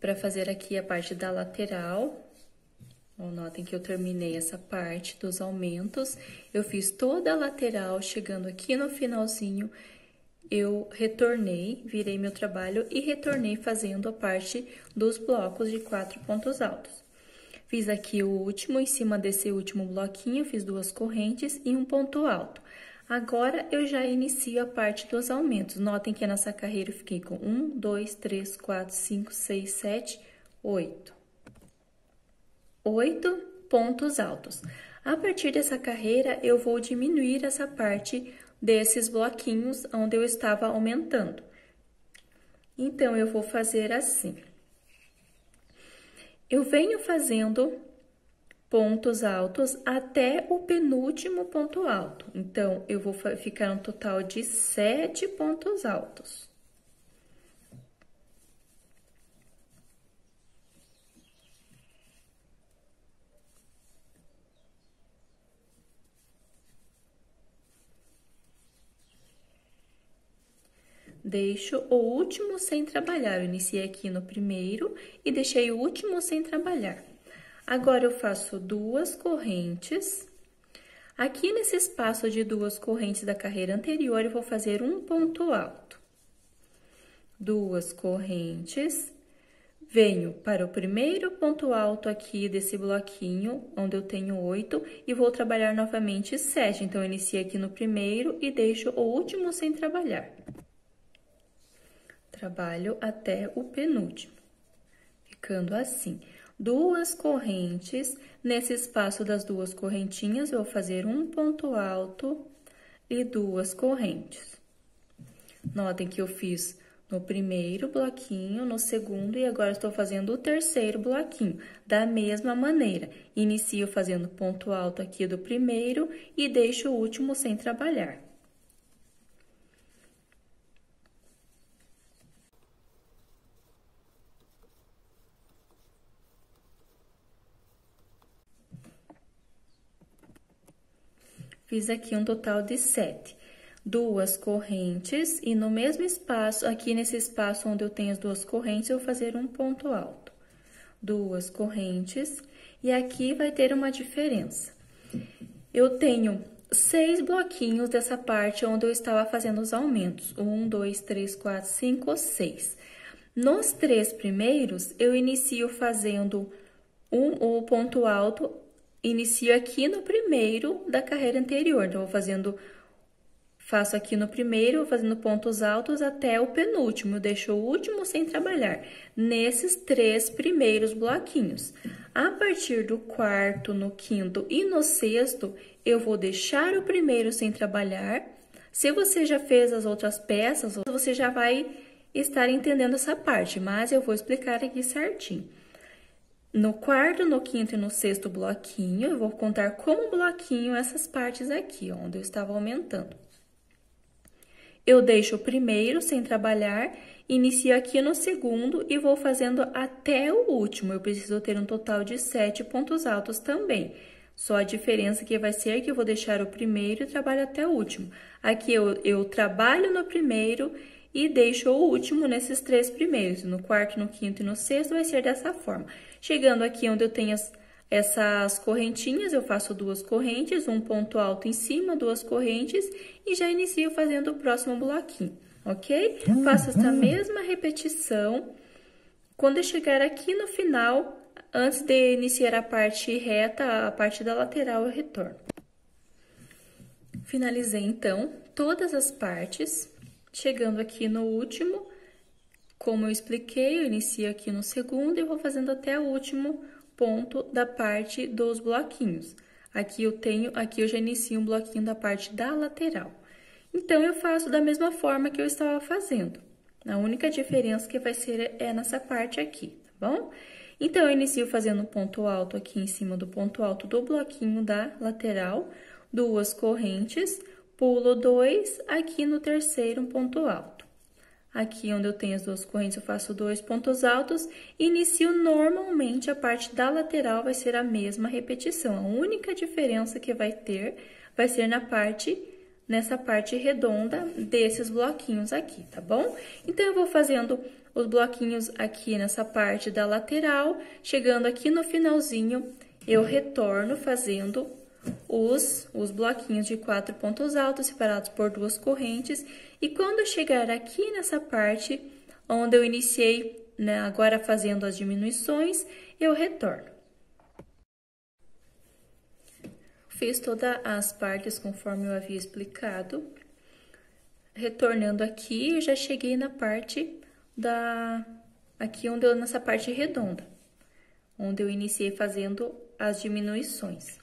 para fazer aqui a parte da lateral. Notem que eu terminei essa parte dos aumentos, eu fiz toda a lateral, chegando aqui no finalzinho, eu retornei, virei meu trabalho e retornei fazendo a parte dos blocos de 4 pontos altos. Fiz aqui o último, em cima desse último bloquinho, fiz 2 correntes e um ponto alto. Agora, eu já inicio a parte dos aumentos. Notem que nessa carreira eu fiquei com 1, 2, 3, 4, 5, 6, 7, 8. 8 pontos altos. A partir dessa carreira, eu vou diminuir essa parte desses bloquinhos onde eu estava aumentando. Então, eu vou fazer assim. Eu venho fazendo pontos altos até o penúltimo ponto alto. Então, eu vou ficar um total de 7 pontos altos. deixo o último sem trabalhar. Eu iniciei aqui no primeiro e deixei o último sem trabalhar. Agora, eu faço 2 correntes. Aqui nesse espaço de 2 correntes da carreira anterior, eu vou fazer um ponto alto. 2 correntes, venho para o primeiro ponto alto aqui desse bloquinho, onde eu tenho 8, e vou trabalhar novamente 7. Então, eu inicio aqui no primeiro e deixo o último sem trabalhar. Trabalho até o penúltimo, ficando assim. 2 correntes, nesse espaço das 2 correntinhas, eu vou fazer um ponto alto e 2 correntes. Notem que eu fiz no primeiro bloquinho, no segundo e agora estou fazendo o terceiro bloquinho. Da mesma maneira, inicio fazendo ponto alto aqui do primeiro e deixo o último sem trabalhar. Fiz aqui um total de 7. 2 correntes e no mesmo espaço, aqui nesse espaço onde eu tenho as 2 correntes, eu vou fazer um ponto alto. 2 correntes e aqui vai ter uma diferença. Eu tenho 6 bloquinhos dessa parte onde eu estava fazendo os aumentos. 1, 2, 3, 4, 5, 6. Nos 3 primeiros, eu inicio fazendo o ponto alto. Inicio aqui no primeiro da carreira anterior, então, faço aqui no primeiro, vou fazendo pontos altos até o penúltimo, eu deixo o último sem trabalhar, nesses 3 primeiros bloquinhos. A partir do quarto, no quinto e no sexto, eu vou deixar o primeiro sem trabalhar. Se você já fez as outras peças, você já vai estar entendendo essa parte, mas eu vou explicar aqui certinho. No quarto, no quinto e no sexto bloquinho, eu vou contar como bloquinho essas partes aqui, onde eu estava aumentando. Eu deixo o primeiro sem trabalhar, inicio aqui no segundo e vou fazendo até o último. Eu preciso ter um total de 7 pontos altos também. Só a diferença que vai ser que eu vou deixar o primeiro e trabalho até o último. Aqui eu trabalho no primeiro e deixo o último nesses 3 primeiros. No quarto, no quinto e no sexto vai ser dessa forma. Chegando aqui onde eu tenho essas correntinhas, eu faço 2 correntes, um ponto alto em cima, 2 correntes e já inicio fazendo o próximo bloquinho, ok? Faço essa mesma repetição. Quando eu chegar aqui no final, antes de iniciar a parte reta, a parte da lateral, eu retorno. Finalizei, então, todas as partes. Chegando aqui no último, como eu expliquei, eu inicio aqui no segundo e vou fazendo até o último ponto da parte dos bloquinhos. Aqui eu já inicio um bloquinho da parte da lateral. Então, eu faço da mesma forma que eu estava fazendo. A única diferença que vai ser é nessa parte aqui, tá bom? Então, eu inicio fazendo um ponto alto aqui em cima do ponto alto do bloquinho da lateral, 2 correntes, pulo 2, aqui no terceiro um ponto alto. Aqui onde eu tenho as 2 correntes, eu faço 2 pontos altos, inicio normalmente a parte da lateral, vai ser a mesma repetição. A única diferença que vai ter, vai ser nessa parte redonda desses bloquinhos aqui, tá bom? Então, eu vou fazendo os bloquinhos aqui nessa parte da lateral, chegando aqui no finalzinho, eu retorno fazendo os bloquinhos de 4 pontos altos, separados por 2 correntes. E quando eu chegar aqui nessa parte, onde eu iniciei, né, agora fazendo as diminuições, eu retorno. Fiz todas as partes conforme eu havia explicado. Retornando aqui, eu já cheguei na parte nessa parte redonda, onde eu iniciei fazendo as diminuições.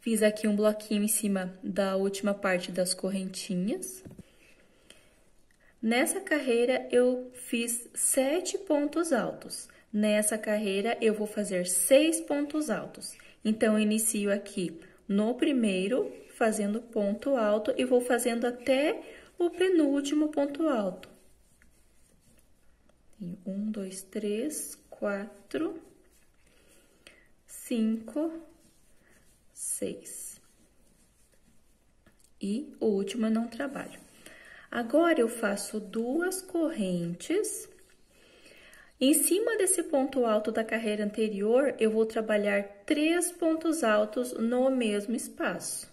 Fiz aqui um bloquinho em cima da última parte das correntinhas. Nessa carreira, eu fiz 7 pontos altos. Nessa carreira, eu vou fazer 6 pontos altos. Então, eu inicio aqui no primeiro, fazendo ponto alto, e vou fazendo até o penúltimo ponto alto. 1, 2, 3, 4, 5, 6. E o último eu não trabalho. Agora, eu faço 2 correntes. Em cima desse ponto alto da carreira anterior, eu vou trabalhar 3 pontos altos no mesmo espaço.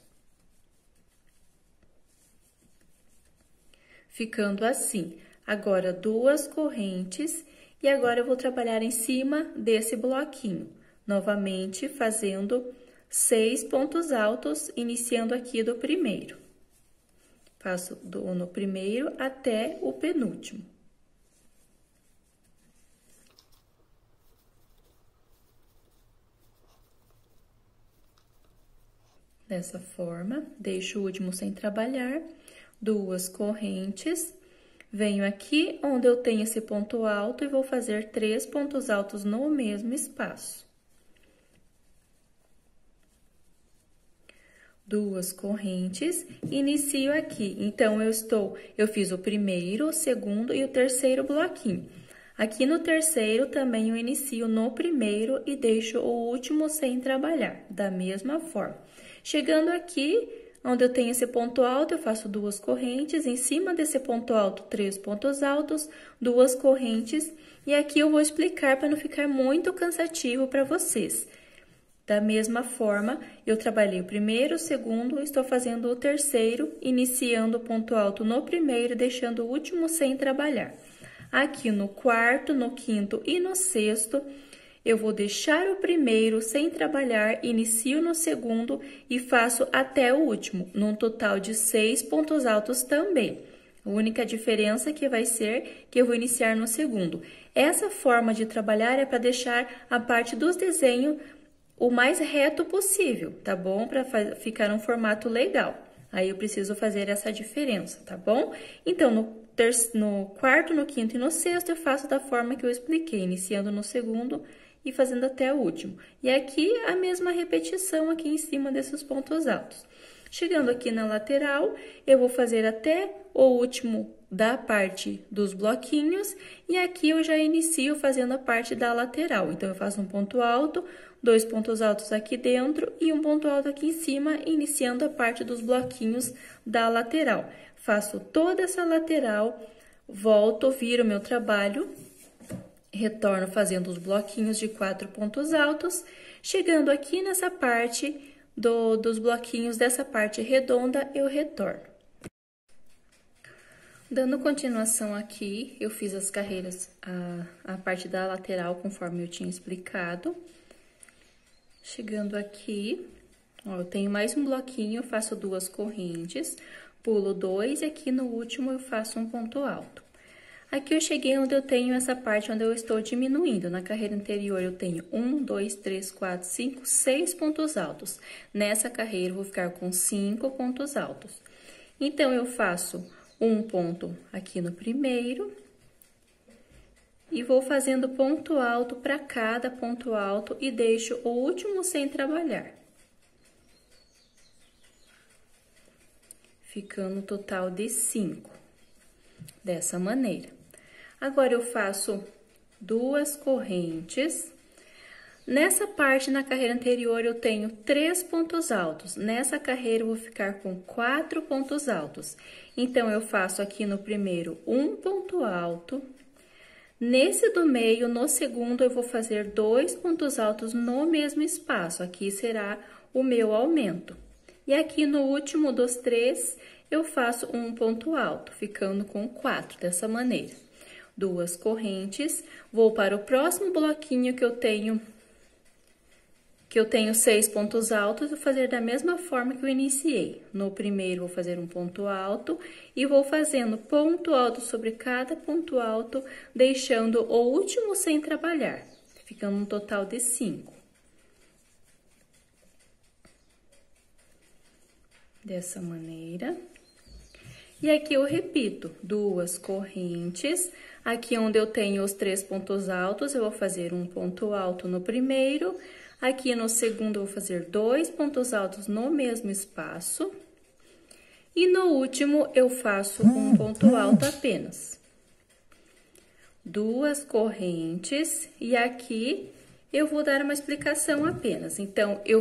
Ficando assim. Agora, 2 correntes e agora eu vou trabalhar em cima desse bloquinho. Novamente, fazendo 6 pontos altos, iniciando aqui do primeiro. Faço no primeiro até o penúltimo. Dessa forma, deixo o último sem trabalhar, 2 correntes, venho aqui onde eu tenho esse ponto alto e vou fazer 3 pontos altos no mesmo espaço. 2 correntes, inicio aqui. Então, eu fiz o primeiro, o segundo e o terceiro bloquinho. Aqui no terceiro, também eu inicio no primeiro e deixo o último sem trabalhar, da mesma forma. Chegando aqui, onde eu tenho esse ponto alto, eu faço 2 correntes, em cima desse ponto alto, 3 pontos altos, 2 correntes, e aqui eu vou explicar para não ficar muito cansativo para vocês. Da mesma forma, eu trabalhei o primeiro, o segundo, estou fazendo o terceiro, iniciando o ponto alto no primeiro, deixando o último sem trabalhar. Aqui no quarto, no quinto e no sexto, eu vou deixar o primeiro sem trabalhar, inicio no segundo e faço até o último, num total de 6 pontos altos também. A única diferença que vai ser que eu vou iniciar no segundo. Essa forma de trabalhar é para deixar a parte dos desenhos o mais reto possível, tá bom? Para ficar um formato legal. Aí eu preciso fazer essa diferença, tá bom? Então, no quarto, no quinto e no sexto, eu faço da forma que eu expliquei, iniciando no segundo e fazendo até o último. E aqui, a mesma repetição aqui em cima desses pontos altos. Chegando aqui na lateral, eu vou fazer até o último da parte dos bloquinhos, e aqui eu já inicio fazendo a parte da lateral. Então, eu faço um ponto alto, 2 pontos altos aqui dentro e um ponto alto aqui em cima, iniciando a parte dos bloquinhos da lateral. Faço toda essa lateral, volto, viro meu trabalho, retorno fazendo os bloquinhos de 4 pontos altos, chegando aqui nessa parte dos bloquinhos dessa parte redonda, eu retorno. Dando continuação aqui, eu fiz as carreiras, a parte da lateral, conforme eu tinha explicado. Chegando aqui, ó, eu tenho mais um bloquinho, eu faço 2 correntes, pulo 2 e aqui no último eu faço um ponto alto. Aqui eu cheguei onde eu tenho essa parte onde eu estou diminuindo. Na carreira anterior eu tenho 1, 2, 3, 4, 5, 6 pontos altos. Nessa carreira eu vou ficar com 5 pontos altos. Então, eu faço um ponto aqui no primeiro e vou fazendo ponto alto para cada ponto alto e deixo o último sem trabalhar. Ficando um total de 5, dessa maneira. Agora, eu faço 2 correntes. Nessa parte, na carreira anterior, eu tenho 3 pontos altos. Nessa carreira, eu vou ficar com 4 pontos altos. Então, eu faço aqui no primeiro um ponto alto. Nesse do meio, no segundo, eu vou fazer 2 pontos altos no mesmo espaço. Aqui será o meu aumento. E aqui no último dos 3, eu faço um ponto alto, ficando com 4, dessa maneira. 2 correntes, vou para o próximo bloquinho que eu tenho 6 pontos altos, vou fazer da mesma forma que eu iniciei. No primeiro, vou fazer um ponto alto e vou fazendo ponto alto sobre cada ponto alto, deixando o último sem trabalhar, ficando um total de 5. Dessa maneira. E aqui eu repito, 2 correntes, aqui onde eu tenho os 3 pontos altos, eu vou fazer um ponto alto no primeiro, aqui no segundo eu vou fazer 2 pontos altos no mesmo espaço, e no último eu faço um ponto alto apenas. 2 correntes, e aqui eu vou dar uma explicação apenas. Então, eu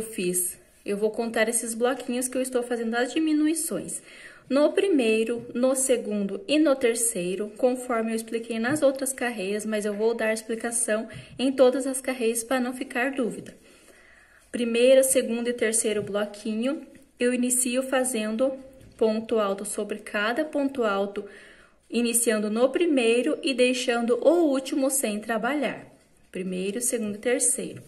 vou contar esses bloquinhos que eu estou fazendo as diminuições. no primeiro, no segundo e no terceiro, conforme eu expliquei nas outras carreiras, mas eu vou dar explicação em todas as carreiras para não ficar dúvida. Primeiro, segundo e terceiro bloquinho, eu inicio fazendo ponto alto sobre cada ponto alto, iniciando no primeiro e deixando o último sem trabalhar. Primeiro, segundo e terceiro.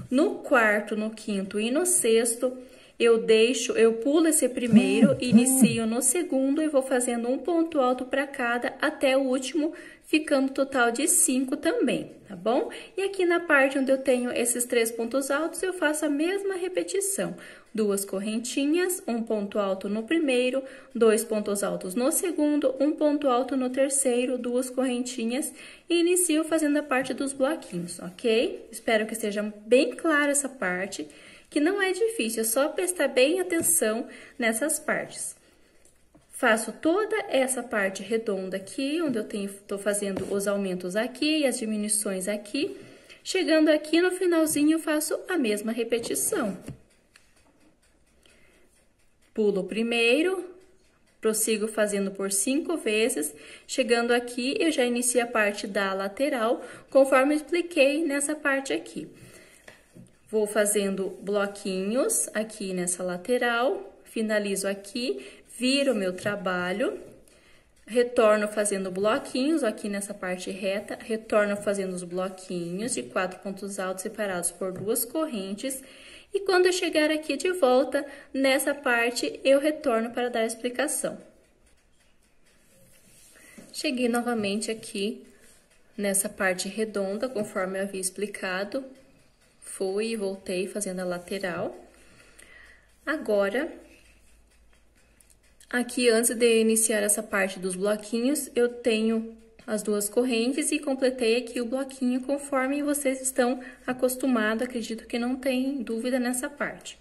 No quarto, no quinto e no sexto, eu pulo esse primeiro, inicio no segundo e vou fazendo um ponto alto para cada até o último, ficando total de 5 também, tá bom? E aqui na parte onde eu tenho esses 3 pontos altos, eu faço a mesma repetição. 2 correntinhas, um ponto alto no primeiro, 2 pontos altos no segundo, um ponto alto no terceiro, 2 correntinhas e inicio fazendo a parte dos bloquinhos, ok? Espero que esteja bem clara essa parte, que não é difícil, é só prestar bem atenção nessas partes. Faço toda essa parte redonda aqui, onde eu tô fazendo os aumentos aqui e as diminuições aqui. Chegando aqui no finalzinho, eu faço a mesma repetição. Pulo o primeiro, prossigo fazendo por 5 vezes. Chegando aqui, eu já inicio a parte da lateral, conforme eu expliquei nessa parte aqui. Vou fazendo bloquinhos aqui nessa lateral, finalizo aqui, viro o meu trabalho, retorno fazendo bloquinhos aqui nessa parte reta, retorno fazendo os bloquinhos de 4 pontos altos separados por 2 correntes. E quando eu chegar aqui de volta, nessa parte, eu retorno para dar a explicação. Cheguei novamente aqui nessa parte redonda, conforme eu havia explicado. Fui e voltei fazendo a lateral. Agora, aqui antes de iniciar essa parte dos bloquinhos, eu tenho as 2 correntes e completei aqui o bloquinho conforme vocês estão acostumados, acredito que não tem dúvida nessa parte.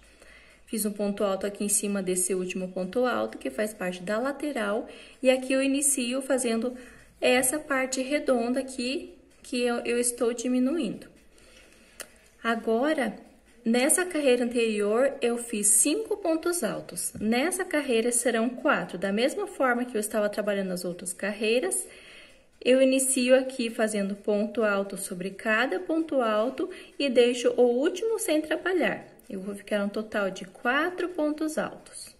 Fiz um ponto alto aqui em cima desse último ponto alto, que faz parte da lateral, e aqui eu inicio fazendo essa parte redonda aqui, que eu estou diminuindo. Agora, nessa carreira anterior, eu fiz 5 pontos altos. Nessa carreira serão 4, da mesma forma que eu estava trabalhando nas outras carreiras. Eu inicio aqui fazendo ponto alto sobre cada ponto alto e deixo o último sem trabalhar. Eu vou ficar um total de 4 pontos altos.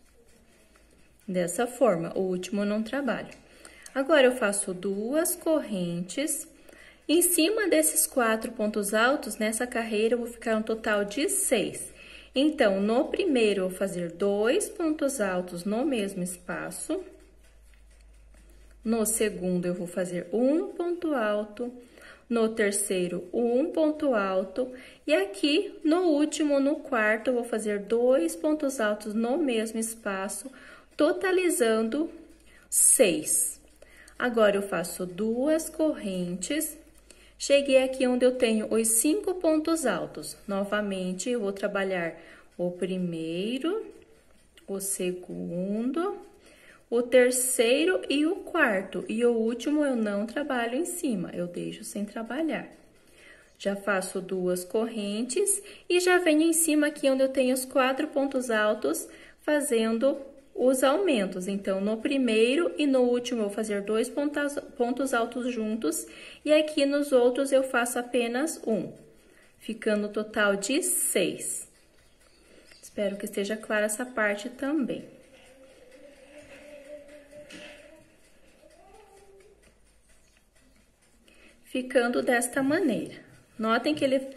Dessa forma, o último eu não trabalho. Agora, eu faço 2 correntes. Em cima desses 4 pontos altos, nessa carreira, eu vou ficar um total de 6. Então, no primeiro, eu vou fazer 2 pontos altos no mesmo espaço. No segundo, eu vou fazer um ponto alto. No terceiro, um ponto alto. E aqui, no último, no quarto, eu vou fazer 2 pontos altos no mesmo espaço, totalizando 6. Agora, eu faço 2 correntes. Cheguei aqui onde eu tenho os 5 pontos altos. Novamente, eu vou trabalhar o primeiro, o segundo, o terceiro e o quarto. E o último eu não trabalho em cima, eu deixo sem trabalhar. Já faço 2 correntes e já venho em cima aqui onde eu tenho os 4 pontos altos, fazendo os aumentos. Então, no primeiro e no último, eu vou fazer 2 pontos altos juntos, e aqui nos outros eu faço apenas um, ficando o total de 6. Espero que esteja clara essa parte também. Ficando desta maneira. Notem que ele,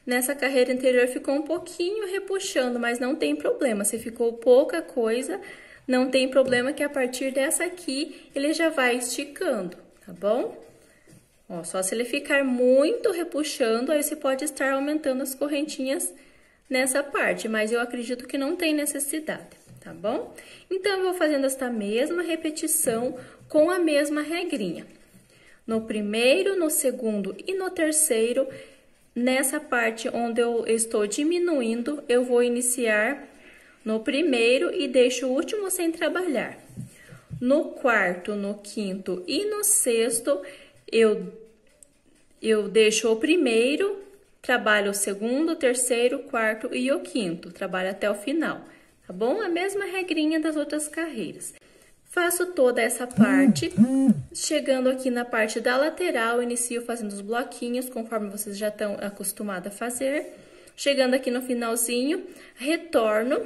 nessa carreira anterior, ficou um pouquinho repuxando, mas não tem problema. Se ficou pouca coisa, não tem problema que a partir dessa aqui, ele já vai esticando, tá bom? Ó, só se ele ficar muito repuxando, aí você pode estar aumentando as correntinhas nessa parte, mas eu acredito que não tem necessidade, tá bom? Então, eu vou fazendo esta mesma repetição com a mesma regrinha. No primeiro, no segundo e no terceiro, nessa parte onde eu estou diminuindo, eu vou iniciar no primeiro e deixo o último sem trabalhar. No quarto, no quinto e no sexto, eu deixo o primeiro, trabalho o segundo, o terceiro, o quarto e o quinto, trabalho até o final, tá bom? A mesma regrinha das outras carreiras. Faço toda essa parte, chegando aqui na parte da lateral, inicio fazendo os bloquinhos, conforme vocês já estão acostumados a fazer. Chegando aqui no finalzinho, retorno,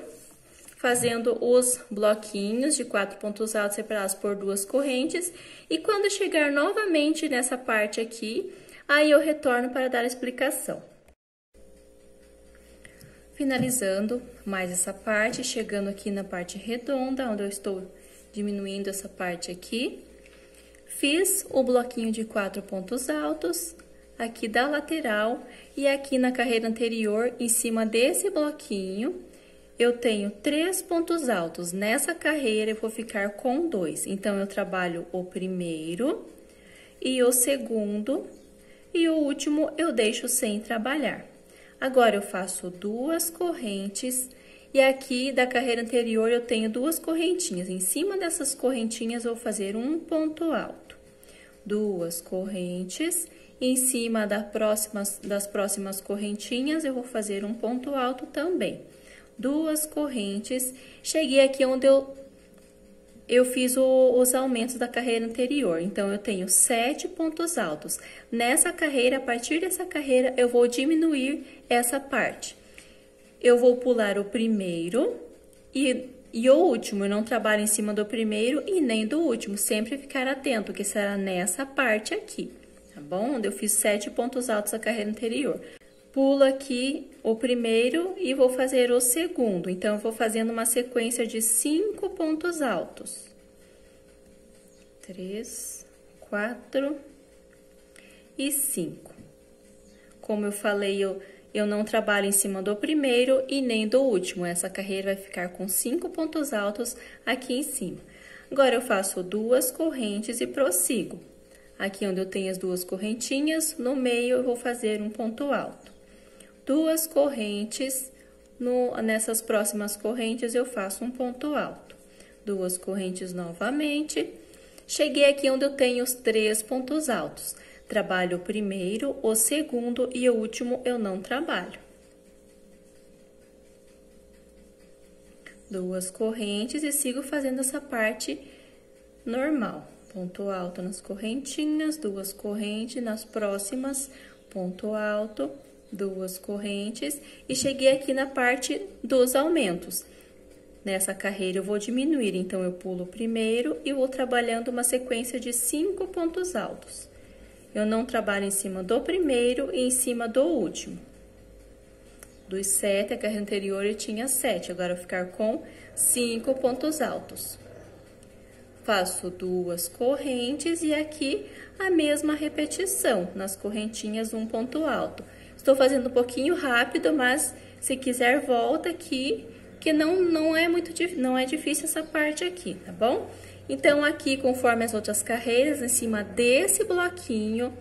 fazendo os bloquinhos de 4 pontos altos separados por 2 correntes. E quando chegar novamente nessa parte aqui, aí eu retorno para dar a explicação. Finalizando mais essa parte, chegando aqui na parte redonda, onde eu estou diminuindo essa parte aqui. Fiz o bloquinho de 4 pontos altos, aqui da lateral, e aqui na carreira anterior, em cima desse bloquinho, eu tenho 3 pontos altos. Nessa carreira, eu vou ficar com 2. Então, eu trabalho o primeiro e o segundo, e o último eu deixo sem trabalhar. Agora, eu faço 2 correntes, e aqui da carreira anterior eu tenho 2 correntinhas. Em cima dessas correntinhas, eu vou fazer um ponto alto. 2 correntes, em cima das próximas correntinhas, eu vou fazer um ponto alto também. 2 correntes, cheguei aqui onde eu fiz os aumentos da carreira anterior. Então, eu tenho 7 pontos altos. Nessa carreira, a partir dessa carreira, eu vou diminuir essa parte. Eu vou pular o primeiro e o último. Eu não trabalho em cima do primeiro e nem do último. Sempre ficar atento, que será nessa parte aqui, tá bom? Onde eu fiz 7 pontos altos da carreira anterior. Pulo aqui o primeiro e vou fazer o segundo. Então, eu vou fazendo uma sequência de 5 pontos altos. 3, 4 e 5. Como eu falei, eu não trabalho em cima do primeiro e nem do último. Essa carreira vai ficar com 5 pontos altos aqui em cima. Agora, eu faço 2 correntes e prossigo. Aqui onde eu tenho as 2 correntinhas, no meio eu vou fazer um ponto alto. 2 correntes, nessas próximas correntes eu faço um ponto alto. 2 correntes novamente. Cheguei aqui onde eu tenho os 3 pontos altos. Trabalho o primeiro, o segundo e o último eu não trabalho. 2 correntes e sigo fazendo essa parte normal. Ponto alto nas correntinhas, 2 correntes nas próximas, ponto alto, 2 correntes. E cheguei aqui na parte dos aumentos. Nessa carreira eu vou diminuir, então eu pulo o primeiro e vou trabalhando uma sequência de 5 pontos altos. Eu não trabalho em cima do primeiro e em cima do último. Dos 7, a carreira anterior eu tinha 7, agora eu vou ficar com 5 pontos altos. Faço 2 correntes e aqui a mesma repetição, nas correntinhas um ponto alto. Estou fazendo um pouquinho rápido, mas se quiser volta aqui, que não é difícil essa parte aqui, tá bom? Então, aqui, conforme as outras carreiras, em cima desse bloquinho,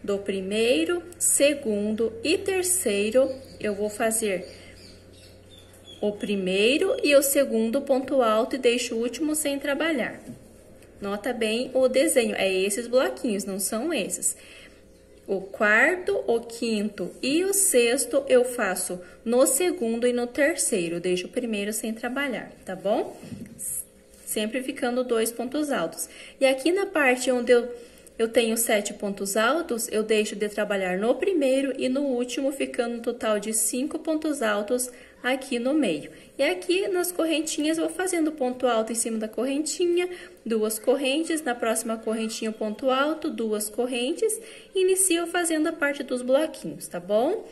do primeiro, segundo e terceiro, eu vou fazer o primeiro e o segundo ponto alto e deixo o último sem trabalhar. Nota bem o desenho, é esses bloquinhos, não são esses. O quarto, o quinto e o sexto eu faço no segundo e no terceiro, deixo o primeiro sem trabalhar, tá bom? Sempre ficando 2 pontos altos. E aqui na parte onde eu tenho 7 pontos altos, eu deixo de trabalhar no primeiro e no último, ficando um total de 5 pontos altos aqui no meio. E aqui nas correntinhas, eu vou fazendo ponto alto em cima da correntinha, 2 correntes, na próxima correntinha ponto alto, 2 correntes, e inicio fazendo a parte dos bloquinhos, tá bom?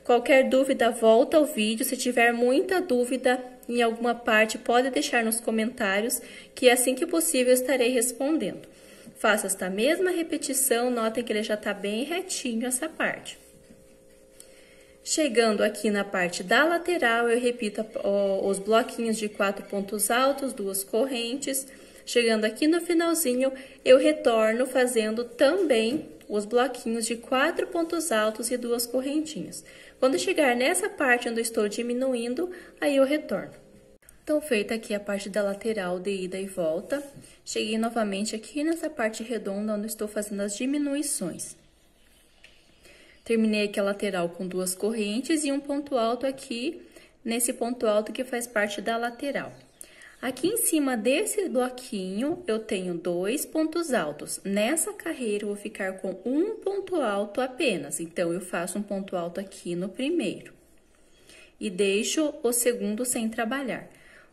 Qualquer dúvida, volta ao vídeo. Se tiver muita dúvida em alguma parte, pode deixar nos comentários, que assim que possível eu estarei respondendo. Faça esta mesma repetição, notem que ele já está bem retinho essa parte. Chegando aqui na parte da lateral, eu repito os bloquinhos de 4 pontos altos, 2 correntes. Chegando aqui no finalzinho, eu retorno fazendo também os bloquinhos de 4 pontos altos e 2 correntinhas. Quando chegar nessa parte onde eu estou diminuindo, aí eu retorno. Então, feita aqui a parte da lateral de ida e volta, cheguei novamente aqui nessa parte redonda onde eu estou fazendo as diminuições. Terminei aqui a lateral com 2 correntes e um ponto alto aqui, nesse ponto alto que faz parte da lateral. Aqui em cima desse bloquinho, eu tenho 2 pontos altos. Nessa carreira, eu vou ficar com um ponto alto apenas. Então, eu faço um ponto alto aqui no primeiro. E deixo o segundo sem trabalhar.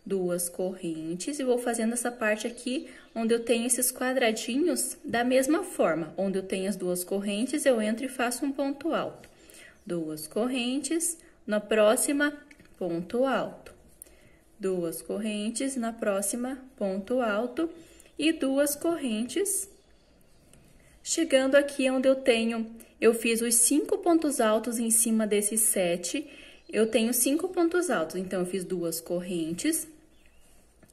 2 correntes e vou fazendo essa parte aqui, onde eu tenho esses quadradinhos, da mesma forma. Onde eu tenho as 2 correntes, eu entro e faço um ponto alto. 2 correntes, na próxima, ponto alto. 2 correntes, na próxima, ponto alto, e 2 correntes. Chegando aqui onde eu fiz os 5 pontos altos em cima desses 7, eu tenho 5 pontos altos, então, eu fiz 2 correntes.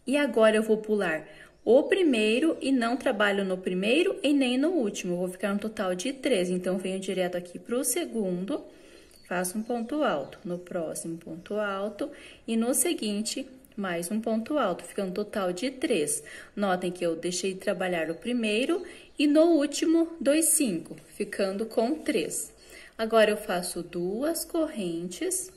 E agora, eu vou pular o primeiro e não trabalho no primeiro e nem no último, eu vou ficar um total de 3. Então, venho direto aqui para o segundo, faço um ponto alto, no próximo ponto alto e no seguinte, mais um ponto alto, ficando um total de 3. Notem que eu deixei de trabalhar o primeiro e no último, 2, 5, ficando com 3. Agora, eu faço 2 correntes.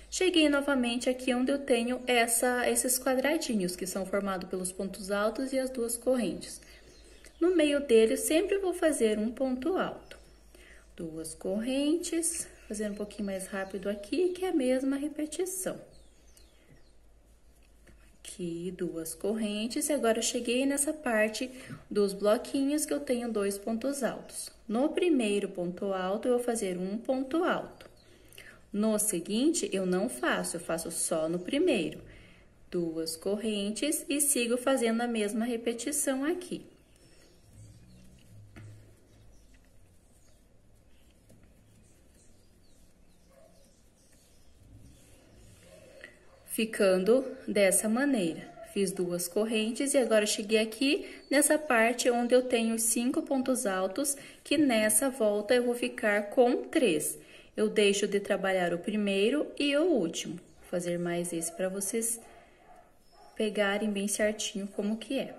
Cheguei novamente aqui onde eu tenho esses quadradinhos, que são formados pelos pontos altos e as 2 correntes. No meio deles, sempre vou fazer um ponto alto. 2 correntes, fazendo um pouquinho mais rápido aqui, que é a mesma repetição. Aqui, 2 correntes, e agora eu cheguei nessa parte dos bloquinhos que eu tenho 2 pontos altos. No primeiro ponto alto, eu vou fazer um ponto alto. No seguinte, eu não faço, eu faço só no primeiro. 2 correntes e sigo fazendo a mesma repetição aqui. Ficando dessa maneira. Fiz 2 correntes e agora cheguei aqui nessa parte onde eu tenho os 5 pontos altos, que nessa volta eu vou ficar com 3. Eu deixo de trabalhar o primeiro e o último. Vou fazer mais esse para vocês pegarem bem certinho como que é.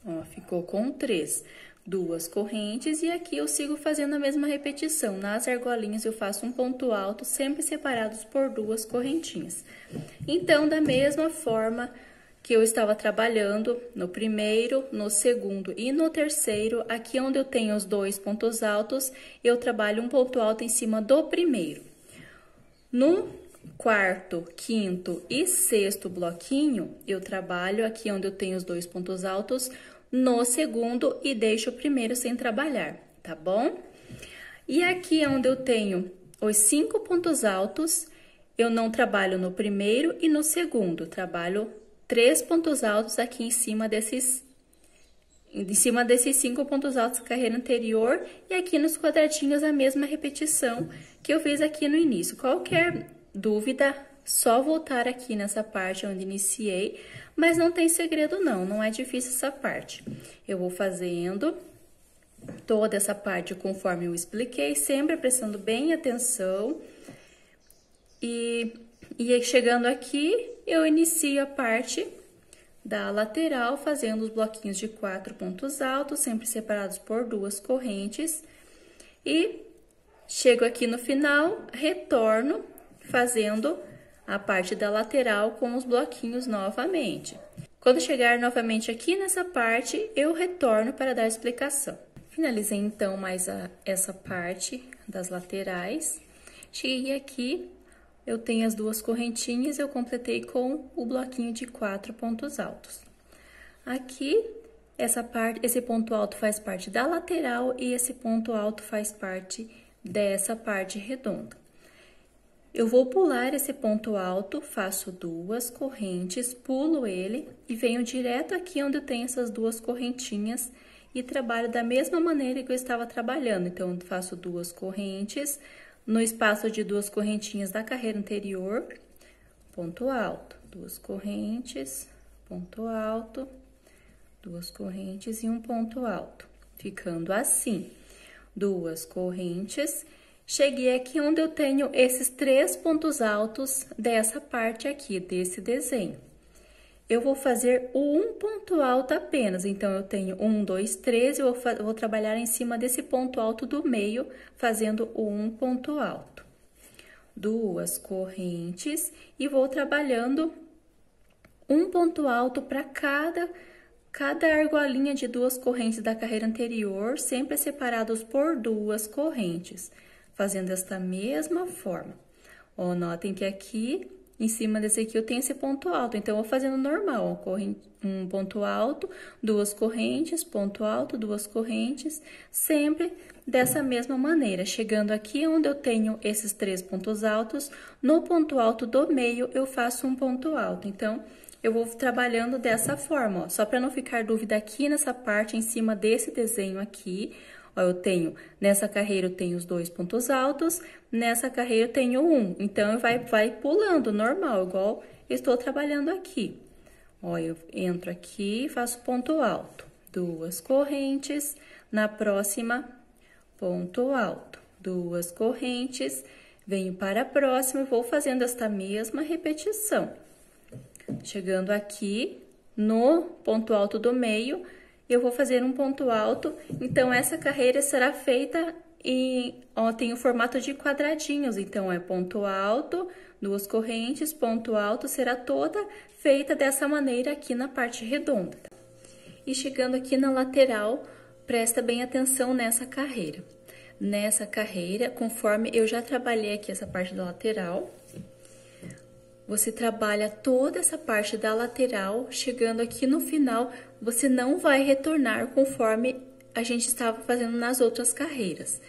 Ó, ficou com 3. 2 correntes e aqui eu sigo fazendo a mesma repetição. Nas argolinhas eu faço um ponto alto, sempre separados por 2 correntinhas. Então, da mesma forma que eu estava trabalhando no primeiro, no segundo e no terceiro, aqui onde eu tenho os 2 pontos altos, eu trabalho um ponto alto em cima do primeiro. No quarto, quinto e sexto bloquinho, eu trabalho aqui onde eu tenho os 2 pontos altos no segundo e deixo o primeiro sem trabalhar, tá bom? E aqui onde eu tenho os 5 pontos altos, eu não trabalho no primeiro e no segundo, trabalho 3 pontos altos aqui em cima desses 5 pontos altos da carreira anterior e aqui nos quadradinhos a mesma repetição que eu fiz aqui no início. Qualquer dúvida, só voltar aqui nessa parte onde iniciei, mas não tem segredo não, não é difícil essa parte. Eu vou fazendo toda essa parte conforme eu expliquei, sempre prestando bem atenção e chegando aqui, eu inicio a parte da lateral, fazendo os bloquinhos de 4 pontos altos, sempre separados por 2 correntes. E chego aqui no final, retorno, fazendo a parte da lateral com os bloquinhos novamente. Quando chegar novamente aqui nessa parte, eu retorno para dar a explicação. Finalizei, então, mais essa parte das laterais. Cheguei aqui. Eu tenho as 2 correntinhas, eu completei com o bloquinho de 4 pontos altos. Aqui, esse ponto alto faz parte da lateral e esse ponto alto faz parte dessa parte redonda. Eu vou pular esse ponto alto, faço 2 correntes, pulo ele e venho direto aqui onde eu tenho essas 2 correntinhas e trabalho da mesma maneira que eu estava trabalhando. Então, eu faço 2 correntes. No espaço de 2 correntinhas da carreira anterior, ponto alto, 2 correntes, ponto alto, 2 correntes e um ponto alto, ficando assim, 2 correntes. Cheguei aqui onde eu tenho esses 3 pontos altos dessa parte aqui, desse desenho. Eu vou fazer um ponto alto apenas, então, eu tenho 1, 2, 3, eu vou trabalhar em cima desse ponto alto do meio, fazendo um ponto alto. 2 correntes, e vou trabalhando um ponto alto para cada argolinha de duas correntes da carreira anterior, sempre separados por duas correntes, fazendo desta mesma forma. Ó, notem que aqui, em cima desse aqui, eu tenho esse ponto alto, então, eu vou fazendo normal, ó, um ponto alto, duas correntes, ponto alto, duas correntes, sempre dessa mesma maneira. Chegando aqui onde eu tenho esses 3 pontos altos, no ponto alto do meio, eu faço um ponto alto. Então, eu vou trabalhando dessa forma, ó, só para não ficar dúvida aqui nessa parte, em cima desse desenho aqui, ó, eu tenho, nessa carreira eu tenho os 2 pontos altos, nessa carreira eu tenho 1. Então, vai pulando, normal, igual eu estou trabalhando aqui. Ó, eu entro aqui, faço ponto alto, duas correntes, na próxima, ponto alto, duas correntes, venho para a próxima e vou fazendo esta mesma repetição. Chegando aqui, no ponto alto do meio, eu vou fazer um ponto alto, então, essa carreira será feita ó, tem o formato de quadradinhos, então, é ponto alto, duas correntes, ponto alto, será toda feita dessa maneira aqui na parte redonda. E chegando aqui na lateral, presta bem atenção nessa carreira. Nessa carreira, conforme eu já trabalhei aqui essa parte da lateral, você trabalha toda essa parte da lateral, chegando aqui no final, você não vai retornar conforme a gente estava fazendo nas outras carreiras.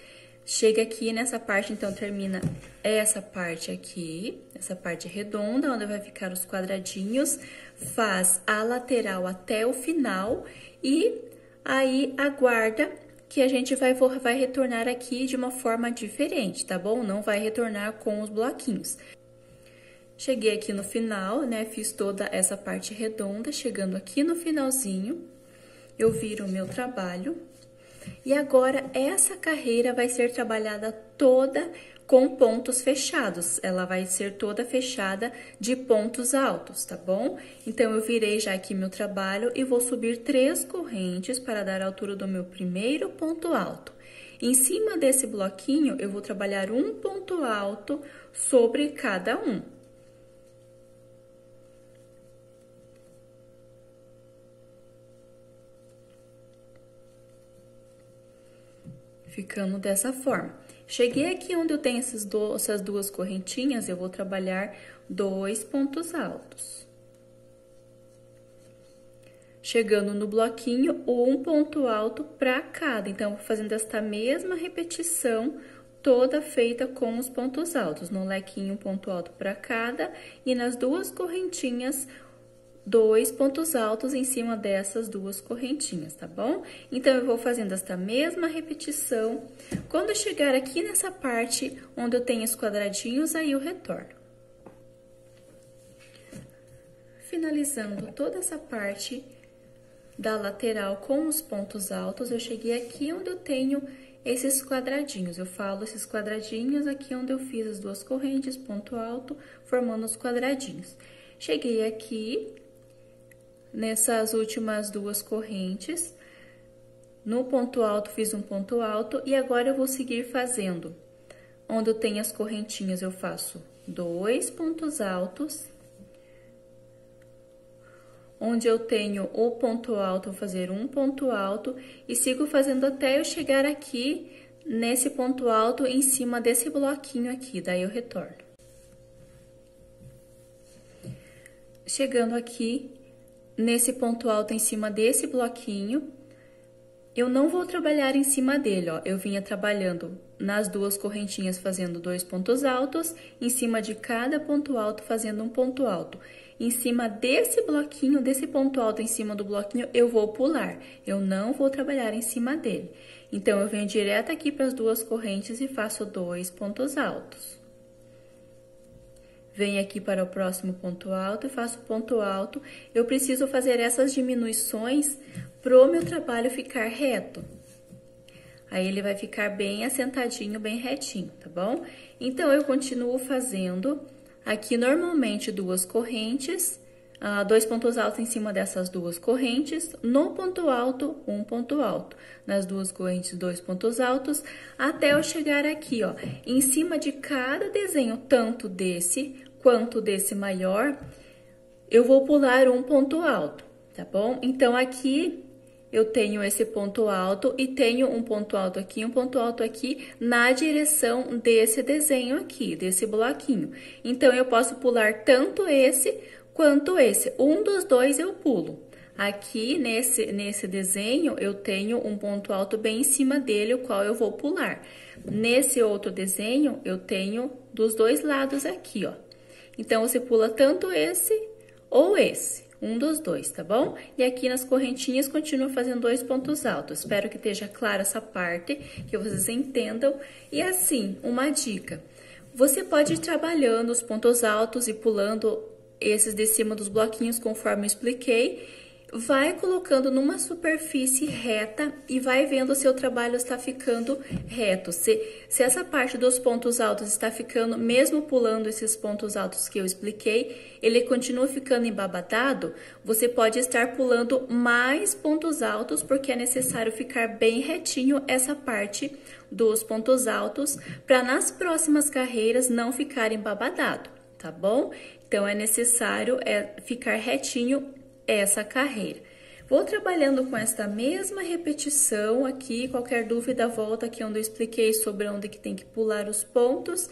Chega aqui nessa parte, então, termina essa parte aqui, essa parte redonda, onde vai ficar os quadradinhos, faz a lateral até o final e aí aguarda que a gente vai retornar aqui de uma forma diferente, tá bom? Não vai retornar com os bloquinhos. Cheguei aqui no final, né? Fiz toda essa parte redonda, chegando aqui no finalzinho, eu viro o meu trabalho. E agora, essa carreira vai ser trabalhada toda com pontos fechados. Ela vai ser toda fechada de pontos altos, tá bom? Então, eu virei já aqui meu trabalho e vou subir 3 correntes para dar a altura do meu primeiro ponto alto. Em cima desse bloquinho, eu vou trabalhar um ponto alto sobre cada um. Ficando dessa forma. Cheguei aqui onde eu tenho essas duas correntinhas, eu vou trabalhar 2 pontos altos. Chegando no bloquinho, um ponto alto para cada. Então, vou fazendo esta mesma repetição, toda feita com os pontos altos. No lequinho, um ponto alto para cada, e nas duas correntinhas, 2 pontos altos em cima dessas duas correntinhas, tá bom? Então, eu vou fazendo esta mesma repetição. Quando eu chegar aqui nessa parte onde eu tenho os quadradinhos, aí eu retorno. Finalizando toda essa parte da lateral com os pontos altos, eu cheguei aqui onde eu tenho esses quadradinhos. Eu falo esses quadradinhos aqui onde eu fiz as duas correntes, ponto alto, formando os quadradinhos. Cheguei aqui nessas últimas duas correntes, no ponto alto fiz um ponto alto e agora eu vou seguir fazendo. Onde eu tenho as correntinhas, eu faço 2 pontos altos. Onde eu tenho o ponto alto, vou fazer um ponto alto e sigo fazendo até eu chegar aqui nesse ponto alto em cima desse bloquinho aqui, daí eu retorno. Chegando aqui nesse ponto alto em cima desse bloquinho, eu não vou trabalhar em cima dele, ó. Eu vinha trabalhando nas duas correntinhas fazendo 2 pontos altos, em cima de cada ponto alto fazendo um ponto alto. Em cima desse bloquinho, desse ponto alto em cima do bloquinho, eu vou pular. Eu não vou trabalhar em cima dele. Então, eu venho direto aqui para as duas correntes e faço 2 pontos altos. Venho aqui para o próximo ponto alto e faço ponto alto. Eu preciso fazer essas diminuições para o meu trabalho ficar reto. Aí, ele vai ficar bem assentadinho, bem retinho, tá bom? Então, eu continuo fazendo aqui normalmente 2 correntes, 2 pontos altos em cima dessas duas correntes, no ponto alto, um ponto alto. Nas duas correntes, 2 pontos altos, até eu chegar aqui, ó, em cima de cada desenho, tanto desse quanto desse maior, eu vou pular um ponto alto, tá bom? Então, aqui eu tenho esse ponto alto e tenho um ponto alto aqui, um ponto alto aqui na direção desse desenho aqui, desse bloquinho. Então, eu posso pular tanto esse quanto esse. Um dos dois eu pulo. Aqui, nesse desenho, eu tenho um ponto alto bem em cima dele, o qual eu vou pular. Nesse outro desenho, eu tenho dos dois lados aqui, ó. Então, você pula tanto esse ou esse, um dos dois, tá bom? E aqui nas correntinhas, continua fazendo dois pontos altos. Espero que esteja clara essa parte, que vocês entendam. E assim, uma dica. Você pode ir trabalhando os pontos altos e pulando esses de cima dos bloquinhos, conforme eu expliquei. Vai colocando numa superfície reta e vai vendo se o trabalho está ficando reto. Se essa parte dos pontos altos está ficando, mesmo pulando esses pontos altos que eu expliquei, ele continua ficando embabadado, você pode estar pulando mais pontos altos, porque é necessário ficar bem retinho essa parte dos pontos altos, para nas próximas carreiras não ficar embabadado, tá bom? Então, é necessário ficar retinho essa carreira. Vou trabalhando com esta mesma repetição aqui, qualquer dúvida volta aqui onde eu expliquei sobre onde que tem que pular os pontos,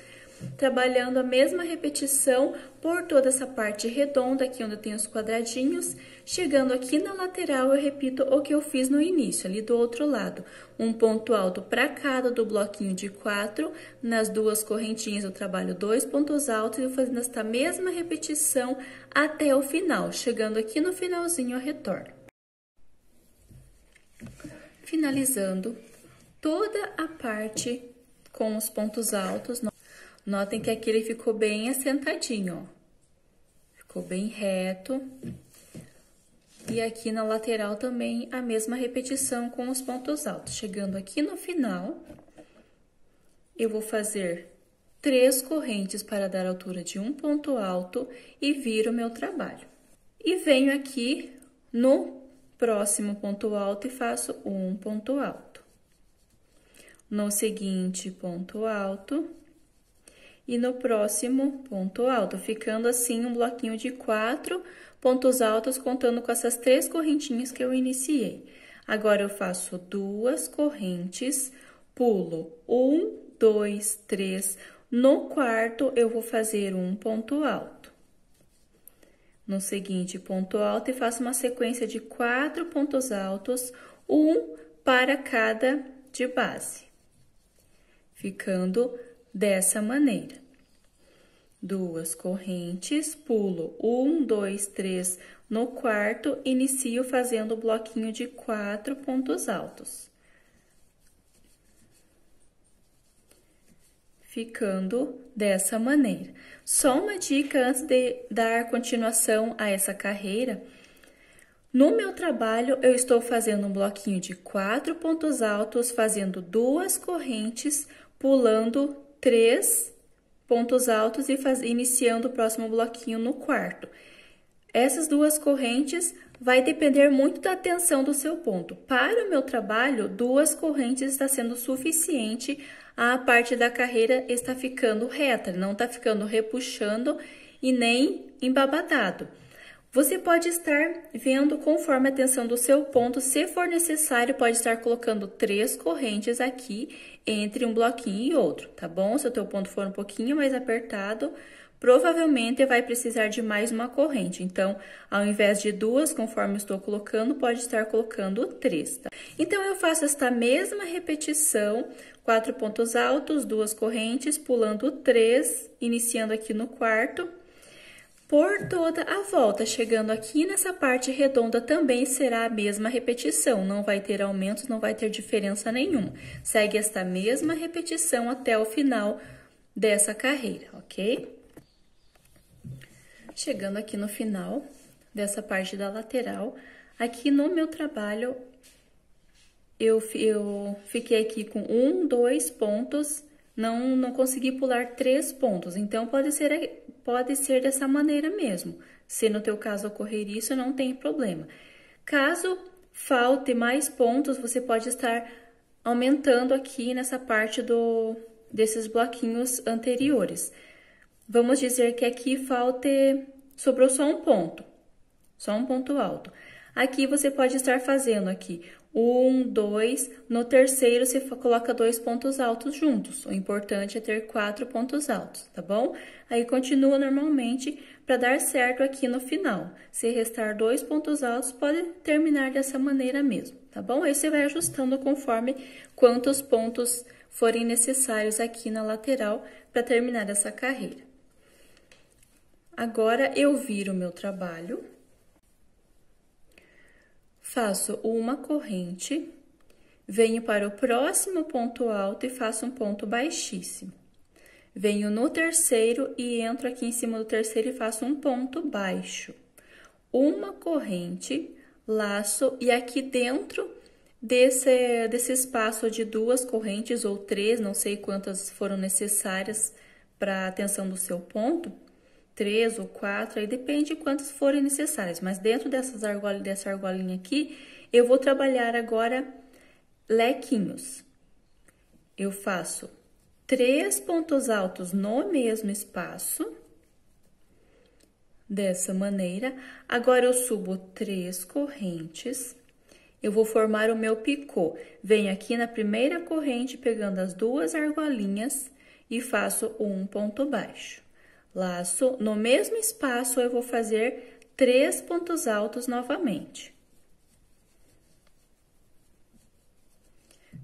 trabalhando a mesma repetição por toda essa parte redonda aqui onde tem os quadradinhos, chegando aqui na lateral eu repito o que eu fiz no início, ali do outro lado, um ponto alto para cada do bloquinho de 4, nas duas correntinhas eu trabalho 2 pontos altos e eu fazendo esta mesma repetição até o final, chegando aqui no finalzinho eu retorno. Finalizando toda a parte com os pontos altos, notem que aqui ele ficou bem assentadinho, ó. Ficou bem reto. E aqui na lateral também a mesma repetição com os pontos altos. Chegando aqui no final, eu vou fazer 3 correntes para dar altura de um ponto alto e viro o meu trabalho. E venho aqui no próximo ponto alto e faço um ponto alto. No seguinte, ponto alto. E no próximo, ponto alto, ficando assim um bloquinho de 4 pontos altos, contando com essas 3 correntinhas que eu iniciei. Agora, eu faço 2 correntes, pulo 1, 2, 3. No quarto, eu vou fazer um ponto alto. No seguinte, ponto alto, e faço uma sequência de 4 pontos altos, um para cada de base. Ficando dessa maneira. 2 correntes, pulo 1, 2, 3 no quarto, inicio fazendo o bloquinho de 4 pontos altos. Ficando dessa maneira. Só uma dica antes de dar continuação a essa carreira. No meu trabalho, eu estou fazendo um bloquinho de 4 pontos altos, fazendo 2 correntes, pulando 3 pontos altos e iniciando o próximo bloquinho no quarto. Essas 2 correntes vai depender muito da tensão do seu ponto. Para o meu trabalho, 2 correntes está sendo suficiente, a parte da carreira está ficando reta, não está ficando repuxando e nem embabadado. Você pode estar vendo conforme a tensão do seu ponto, se for necessário, pode estar colocando 3 correntes aqui entre um bloquinho e outro, tá bom? Se o teu ponto for um pouquinho mais apertado, provavelmente vai precisar de mais uma corrente. Então, ao invés de 2, conforme eu estou colocando, pode estar colocando 3, tá? Então, eu faço esta mesma repetição, 4 pontos altos, 2 correntes, pulando 3, iniciando aqui no quarto. Por toda a volta, chegando aqui nessa parte redonda também será a mesma repetição, não vai ter aumentos, não vai ter diferença nenhuma. Segue esta mesma repetição até o final dessa carreira, ok? Chegando aqui no final dessa parte da lateral, aqui no meu trabalho, eu fiquei aqui com 1, 2 pontos, não consegui pular 3 pontos, então pode ser dessa maneira mesmo. Se no teu caso ocorrer isso, não tem problema. Caso falte mais pontos, você pode estar aumentando aqui nessa parte desses bloquinhos anteriores. Vamos dizer que aqui falte sobrou só um ponto alto. Aqui você pode estar fazendo aqui 1, 2, no terceiro você coloca 2 pontos altos juntos. O importante é ter 4 pontos altos, tá bom? Aí continua normalmente para dar certo aqui no final. Se restar 2 pontos altos, pode terminar dessa maneira mesmo, tá bom? Aí você vai ajustando conforme quantos pontos forem necessários aqui na lateral para terminar essa carreira. Agora, eu viro o meu trabalho, faço uma corrente, venho para o próximo ponto alto e faço um ponto baixíssimo. Venho no terceiro e entro aqui em cima do terceiro e faço um ponto baixo. Uma corrente, laço, e aqui dentro desse espaço de 2 correntes ou 3, não sei quantas foram necessárias para a tensão do seu ponto, 3 ou 4, aí depende de quantas forem necessárias, mas dentro dessa argolinha aqui, eu vou trabalhar agora lequinhos. Eu faço 3 pontos altos no mesmo espaço, dessa maneira. Agora, eu subo 3 correntes, eu vou formar o meu picô. Venho aqui na primeira corrente, pegando as 2 argolinhas e faço um ponto baixo. Laço, no mesmo espaço, eu vou fazer 3 pontos altos novamente.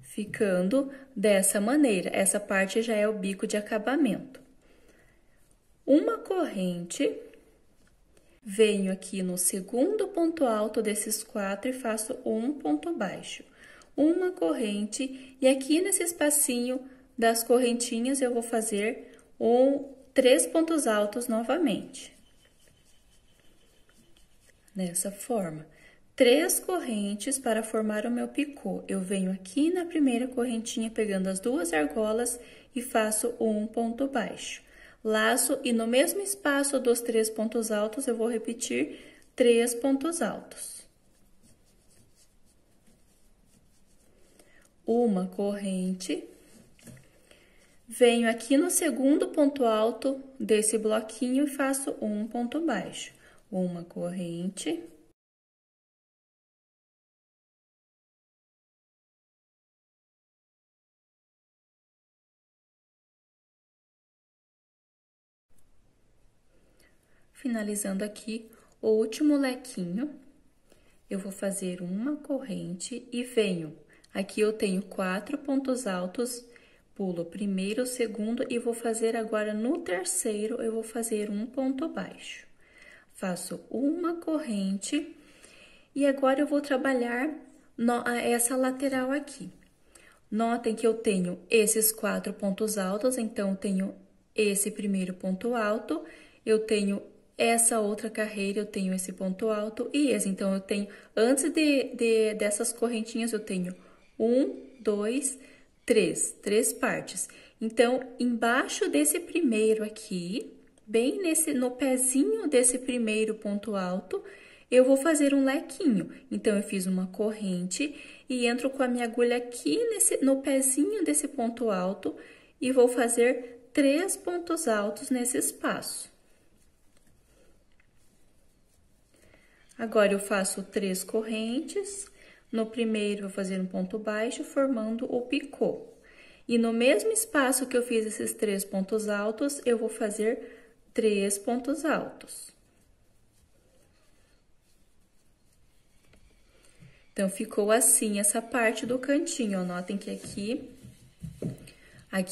Ficando dessa maneira, essa parte já é o bico de acabamento. Uma corrente, venho aqui no segundo ponto alto desses 4 e faço um ponto baixo. Uma corrente, e aqui nesse espacinho das correntinhas eu vou fazer 3 pontos altos novamente. Dessa forma, 3 correntes para formar o meu picô. Eu venho aqui na primeira correntinha, pegando as 2 argolas e faço um ponto baixo. Laço, e no mesmo espaço dos 3 pontos altos, eu vou repetir 3 pontos altos. Uma corrente. Venho aqui no segundo ponto alto desse bloquinho e faço um ponto baixo. Uma corrente. Finalizando aqui o último lequinho, eu vou fazer uma corrente e venho. Aqui eu tenho 4 pontos altos, pulo o primeiro, o segundo e vou fazer agora no terceiro, eu vou fazer um ponto baixo. Faço uma corrente e agora eu vou trabalhar essa lateral aqui. Notem que eu tenho esses 4 pontos altos, então eu tenho esse primeiro ponto alto, eu tenho essa outra carreira, eu tenho esse ponto alto e esse. Então, eu tenho, antes dessas correntinhas, eu tenho 1, 2, 3 partes. Então, embaixo desse primeiro aqui, bem no pezinho desse primeiro ponto alto, eu vou fazer um lequinho. Então, eu fiz uma corrente e entro com a minha agulha aqui no pezinho desse ponto alto e vou fazer 3 pontos altos nesse espaço. Agora, eu faço 3 correntes, no primeiro vou fazer um ponto baixo, formando o picô. E no mesmo espaço que eu fiz esses 3 pontos altos, eu vou fazer 3 pontos altos. Então, ficou assim essa parte do cantinho, ó. Notem que aqui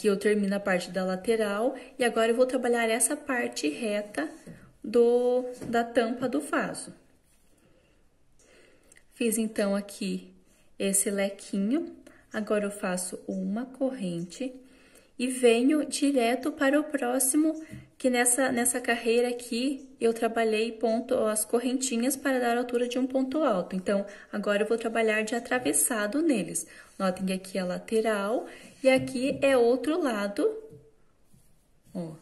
eu termino a parte da lateral, e agora eu vou trabalhar essa parte reta da tampa do vaso. Fiz, então, aqui esse lequinho, agora eu faço uma corrente e venho direto para o próximo, que nessa carreira aqui, eu trabalhei as correntinhas para dar altura de um ponto alto. Então, agora eu vou trabalhar de atravessado neles. Notem que aqui é a lateral e aqui é outro lado, ó.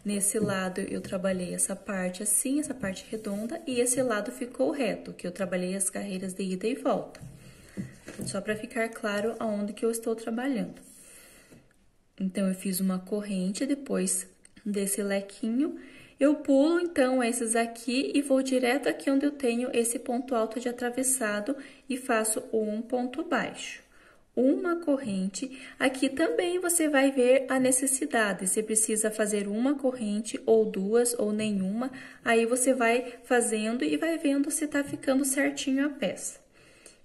Nesse lado, eu trabalhei essa parte assim, essa parte redonda, e esse lado ficou reto, que eu trabalhei as carreiras de ida e volta. Só para ficar claro aonde que eu estou trabalhando. Então, eu fiz uma corrente depois desse lequinho, Eu pulo, então, esses aqui e vou direto aqui onde eu tenho esse ponto alto de atravessado e faço um ponto baixo. Uma corrente. Aqui também você vai ver a necessidade, se precisa fazer uma corrente ou duas ou nenhuma, aí você vai fazendo e vai vendo se tá ficando certinho a peça.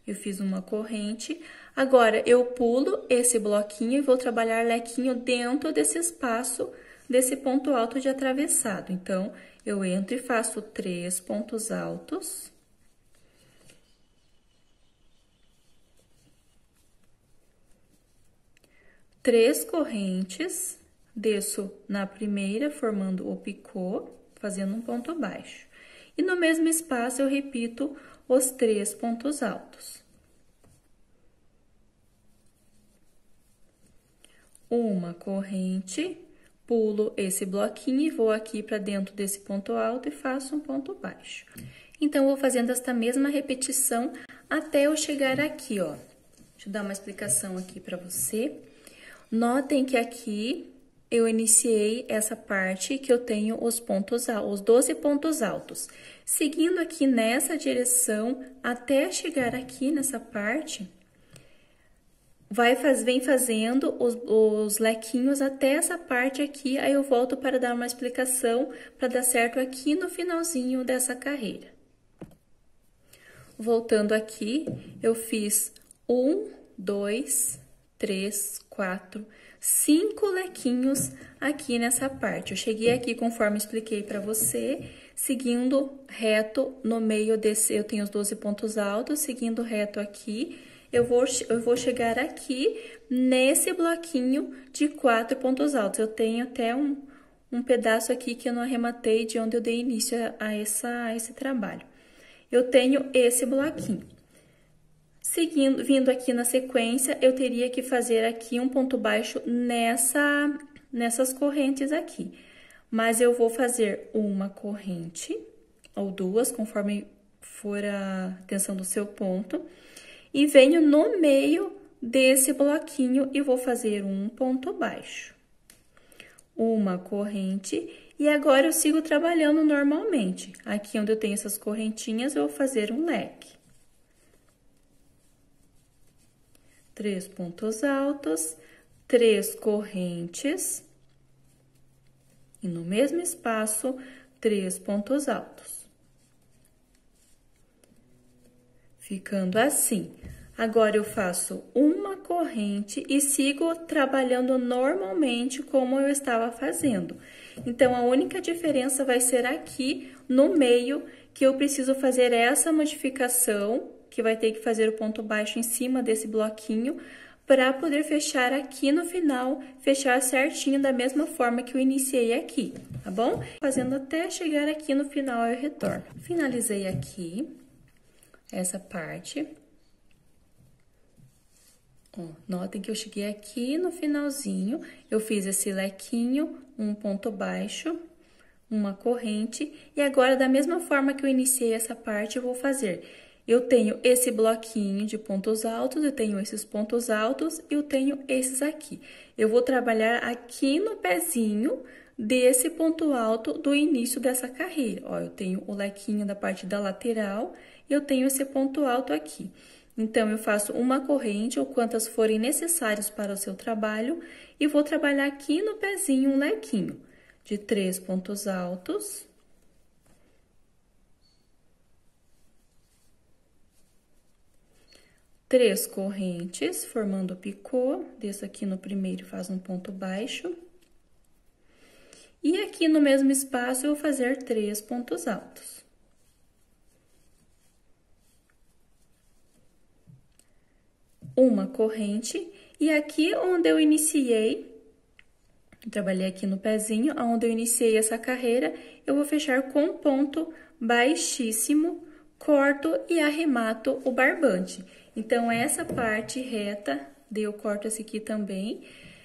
Eu fiz uma corrente, agora eu pulo esse bloquinho e vou trabalhar lequinho dentro desse espaço, desse ponto alto de atravessado. Então, eu entro e faço 3 pontos altos. Três correntes, desço na primeira, formando o picô, fazendo um ponto baixo. E no mesmo espaço, eu repito os 3 pontos altos. Uma corrente, pulo esse bloquinho e vou aqui para dentro desse ponto alto e faço um ponto baixo. Então, vou fazendo esta mesma repetição até eu chegar aqui, ó. Deixa eu dar uma explicação aqui para você. Notem que aqui eu iniciei essa parte que eu tenho os pontos altos, os 12 pontos altos. Seguindo aqui nessa direção até chegar aqui nessa parte, vem fazendo os lequinhos até essa parte aqui, aí eu volto para dar uma explicação para dar certo aqui no finalzinho dessa carreira. Voltando aqui, eu fiz 1, 2, 3, 4, 5 lequinhos aqui nessa parte. Eu cheguei aqui conforme expliquei para você, seguindo reto no meio desse, eu tenho os 12 pontos altos, seguindo reto aqui, eu vou chegar aqui nesse bloquinho de 4 pontos altos. Eu tenho até um pedaço aqui que eu não arrematei de onde eu dei início a esse trabalho. Eu tenho esse bloquinho. Vindo aqui na sequência, eu teria que fazer aqui um ponto baixo nessas correntes aqui. Mas eu vou fazer uma corrente, ou duas, conforme for a tensão do seu ponto. E venho no meio desse bloquinho e vou fazer um ponto baixo. Uma corrente, e agora eu sigo trabalhando normalmente. Aqui onde eu tenho essas correntinhas, eu vou fazer um leque. 3 pontos altos, 3 correntes, e no mesmo espaço, 3 pontos altos. Ficando assim. Agora, eu faço uma corrente e sigo trabalhando normalmente como eu estava fazendo. Então, a única diferença vai ser aqui no meio, que eu preciso fazer essa modificação, que vai ter que fazer o ponto baixo em cima desse bloquinho, para poder fechar aqui no final, fechar certinho da mesma forma que eu iniciei aqui, tá bom? Fazendo até chegar aqui no final, eu retorno. Finalizei aqui essa parte. Ó, notem que eu cheguei aqui no finalzinho, eu fiz esse lequinho, um ponto baixo, uma corrente, e agora, da mesma forma que eu iniciei essa parte, eu vou fazer. Eu tenho esse bloquinho de pontos altos, eu tenho esses pontos altos e eu tenho esses aqui. Eu vou trabalhar aqui no pezinho desse ponto alto do início dessa carreira. Ó, eu tenho o lequinho da parte da lateral e eu tenho esse ponto alto aqui. Então, eu faço uma corrente ou quantas forem necessárias para o seu trabalho e vou trabalhar aqui no pezinho um lequinho de 3 pontos altos. Três correntes, formando o picô, desço aqui no primeiro e faço um ponto baixo. E aqui no mesmo espaço, eu vou fazer 3 pontos altos. Uma corrente, e aqui onde eu iniciei, trabalhei aqui no pezinho, onde eu iniciei essa carreira, eu vou fechar com um ponto baixíssimo, corto e arremato o barbante. Então, essa parte reta, daí eu corto esse aqui também,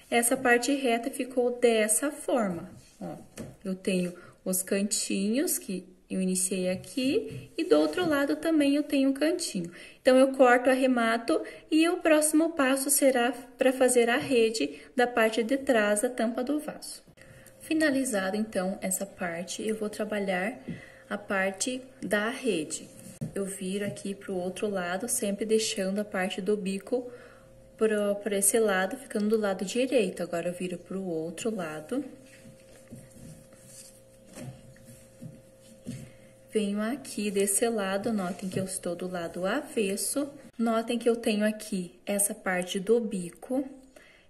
essa parte reta ficou dessa forma, ó. Eu tenho os cantinhos que eu iniciei aqui e do outro lado também eu tenho um cantinho. Então, eu corto, arremato e o próximo passo será para fazer a rede da parte de trás da tampa do vaso. Finalizado, então, essa parte, eu vou trabalhar a parte da rede. Eu viro aqui pro outro lado, sempre deixando a parte do bico por esse lado, ficando do lado direito. Agora, eu viro pro outro lado. Venho aqui desse lado, notem que eu estou do lado avesso. Notem que eu tenho aqui essa parte do bico.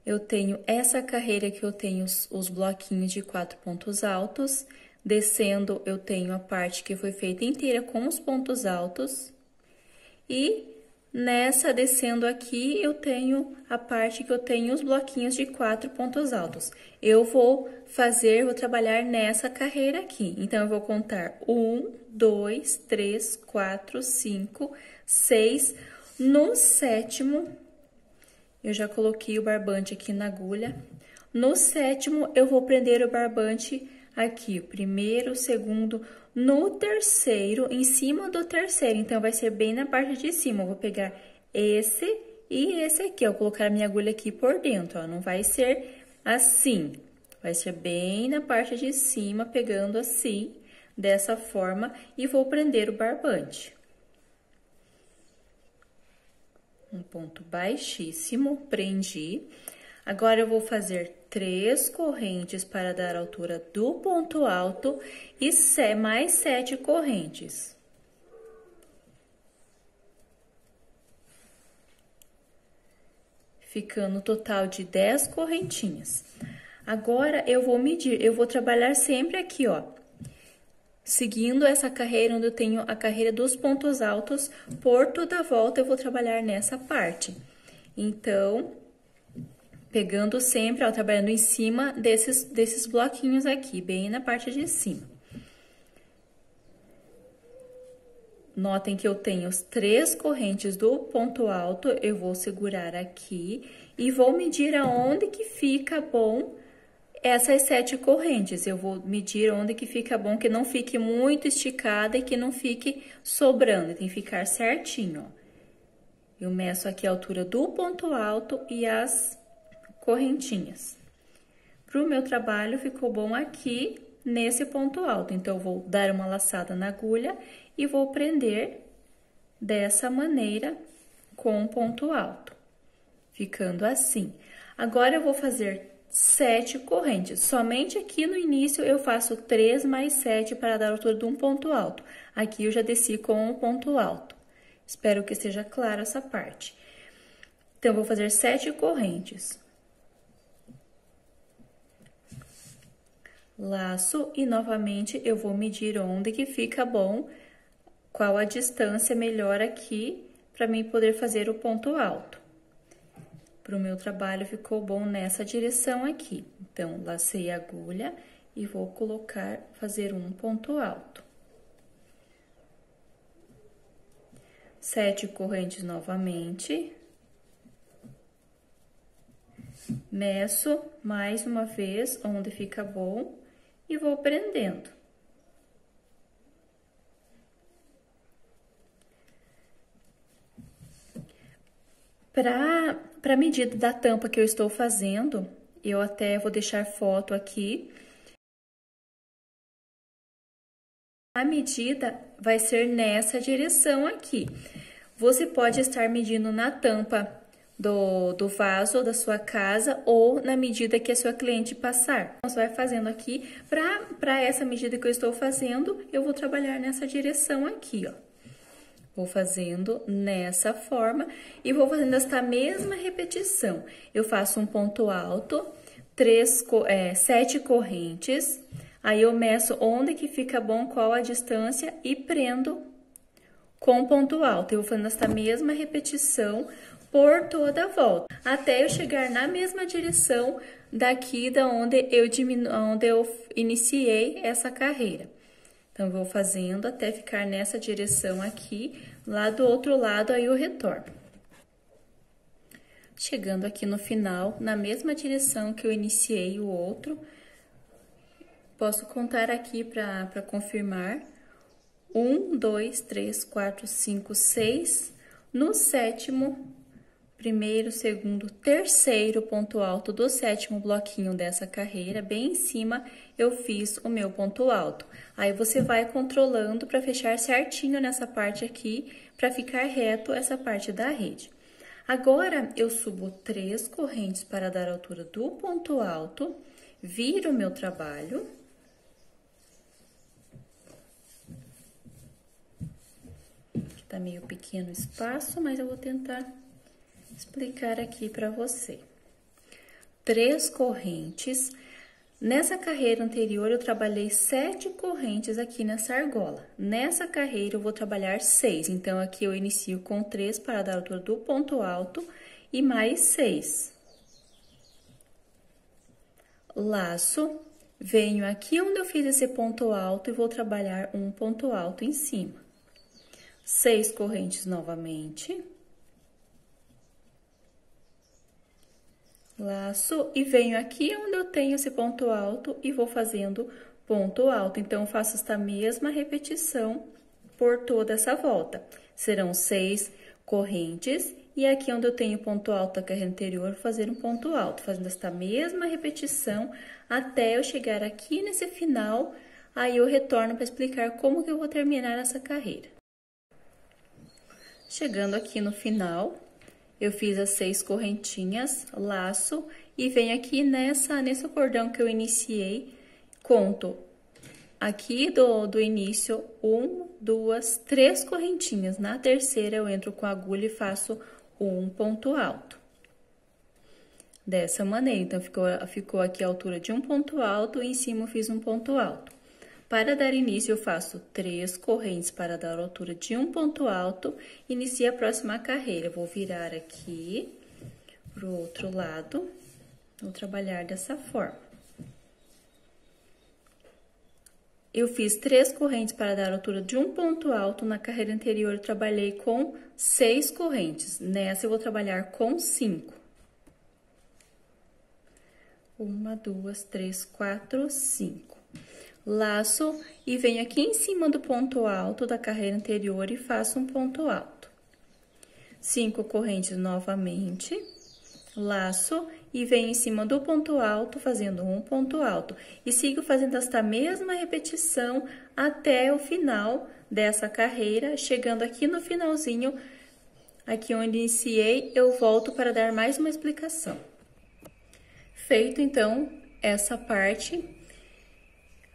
Eu tenho essa carreira que eu tenho os bloquinhos de 4 pontos altos. Descendo, eu tenho a parte que foi feita inteira com os pontos altos. E nessa, descendo aqui, eu tenho a parte que eu tenho os bloquinhos de 4 pontos altos. Eu vou trabalhar nessa carreira aqui. Então, eu vou contar 1, 2, 3, 4, 5, 6. No sétimo, eu já coloquei o barbante aqui na agulha. No sétimo, eu vou prender o barbante aqui, o primeiro, o segundo, no terceiro, em cima do terceiro. Então, vai ser bem na parte de cima. Eu vou pegar esse e esse aqui, ó, colocar a minha agulha aqui por dentro, ó. Não vai ser assim, vai ser bem na parte de cima, pegando assim, dessa forma, e vou prender o barbante. Um ponto baixíssimo, prendi. Agora, eu vou fazer 3 correntes para dar a altura do ponto alto e mais 7 correntes. Ficando um total de 10 correntinhas. Agora, eu vou medir, eu vou trabalhar sempre aqui, ó. Seguindo essa carreira, onde eu tenho a carreira dos pontos altos, por toda a volta eu vou trabalhar nessa parte. Então, pegando sempre, ó, trabalhando em cima desses bloquinhos aqui, bem na parte de cima. Notem que eu tenho as 3 correntes do ponto alto, eu vou segurar aqui e vou medir aonde que fica bom essas 7 correntes. Eu vou medir onde que fica bom, que não fique muito esticada e que não fique sobrando, tem que ficar certinho, ó. Eu meço aqui a altura do ponto alto e as correntinhas. Pro meu trabalho, ficou bom aqui nesse ponto alto. Então, eu vou dar uma laçada na agulha e vou prender dessa maneira com o ponto alto, ficando assim. Agora, eu vou fazer 7 correntes. Somente aqui no início eu faço 3 mais 7 para dar a altura de um ponto alto. Aqui eu já desci com o ponto alto. Espero que esteja claro essa parte. Então, eu vou fazer 7 correntes. Laço e novamente eu vou medir onde que fica bom, qual a distância melhor aqui para mim poder fazer o ponto alto. Para o meu trabalho ficou bom nessa direção aqui. Então, lacei a agulha e vou fazer um ponto alto. 7 correntes novamente. Meço mais uma vez onde fica bom e vou prendendo. Para a medida da tampa que eu estou fazendo, eu até vou deixar foto aqui. A medida vai ser nessa direção aqui. Você pode estar medindo na tampa do vaso da sua casa ou na medida que a sua cliente passar. Você vai fazendo aqui, para essa medida que eu estou fazendo, eu vou trabalhar nessa direção aqui, ó. Vou fazendo nessa forma e vou fazendo esta mesma repetição. Eu faço um ponto alto, 7 correntes, aí eu meço onde que fica bom, qual a distância e prendo com ponto alto. Eu vou fazendo esta mesma repetição por toda a volta, até eu chegar na mesma direção daqui da onde eu iniciei essa carreira. Então, eu vou fazendo até ficar nessa direção aqui, lá do outro lado, aí eu retorno. Chegando aqui no final, na mesma direção que eu iniciei o outro, posso contar aqui para confirmar. 1, 2, 3, 4, 5, 6. No sétimo, primeiro, segundo, terceiro ponto alto do sétimo bloquinho dessa carreira, bem em cima eu fiz o meu ponto alto. Aí você vai controlando para fechar certinho nessa parte aqui, para ficar reto essa parte da rede. Agora, eu subo 3 correntes para dar a altura do ponto alto, viro o meu trabalho. Aqui tá meio pequeno o espaço, mas eu vou tentar explicar aqui para você. 3 correntes. Nessa carreira anterior, eu trabalhei 7 correntes aqui nessa argola. Nessa carreira, eu vou trabalhar 6. Então, aqui eu inicio com 3 para dar a altura do ponto alto e mais 6. Laço, venho aqui onde eu fiz esse ponto alto e vou trabalhar um ponto alto em cima. 6 correntes novamente. Laço e venho aqui onde eu tenho esse ponto alto e vou fazendo ponto alto. Então, eu faço esta mesma repetição por toda essa volta. Serão 6 correntes e aqui onde eu tenho ponto alto da carreira anterior, vou fazer um ponto alto, fazendo esta mesma repetição até eu chegar aqui nesse final, aí eu retorno para explicar como que eu vou terminar essa carreira. Chegando aqui no final, eu fiz as 6 correntinhas, laço, e venho aqui nesse cordão que eu iniciei, conto aqui do início, 1, 2, 3 correntinhas. Na terceira, eu entro com a agulha e faço um ponto alto. Dessa maneira, então, ficou aqui a altura de um ponto alto e em cima eu fiz um ponto alto. Para dar início, eu faço 3 correntes para dar a altura de um ponto alto, inicio a próxima carreira. Eu vou virar aqui pro outro lado, vou trabalhar dessa forma. Eu fiz 3 correntes para dar a altura de um ponto alto, na carreira anterior eu trabalhei com 6 correntes, nessa eu vou trabalhar com 5. 1, 2, 3, 4, 5. Laço e venho aqui em cima do ponto alto da carreira anterior e faço um ponto alto. 5 correntes novamente, laço e venho em cima do ponto alto fazendo um ponto alto. E sigo fazendo esta mesma repetição até o final dessa carreira, chegando aqui no finalzinho, aqui onde iniciei, eu volto para dar mais uma explicação. Feito, então, essa parte,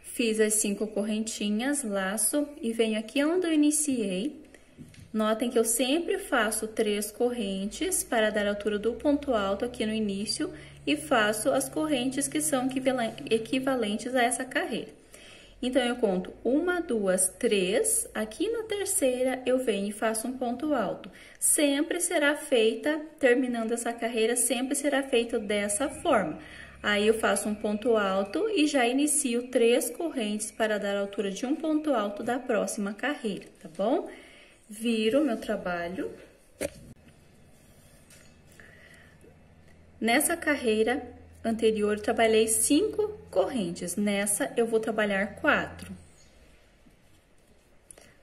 fiz as 5 correntinhas, laço, e venho aqui onde eu iniciei. Notem que eu sempre faço 3 correntes para dar a altura do ponto alto aqui no início e faço as correntes que são equivalentes a essa carreira. Então, eu conto 1, 2, 3, aqui na terceira eu venho e faço um ponto alto. Sempre será feita, terminando essa carreira, sempre será feito dessa forma. Aí, eu faço um ponto alto e já inicio 3 correntes para dar a altura de um ponto alto da próxima carreira, tá bom? Viro meu trabalho. Nessa carreira anterior, eu trabalhei 5 correntes. Nessa, eu vou trabalhar 4.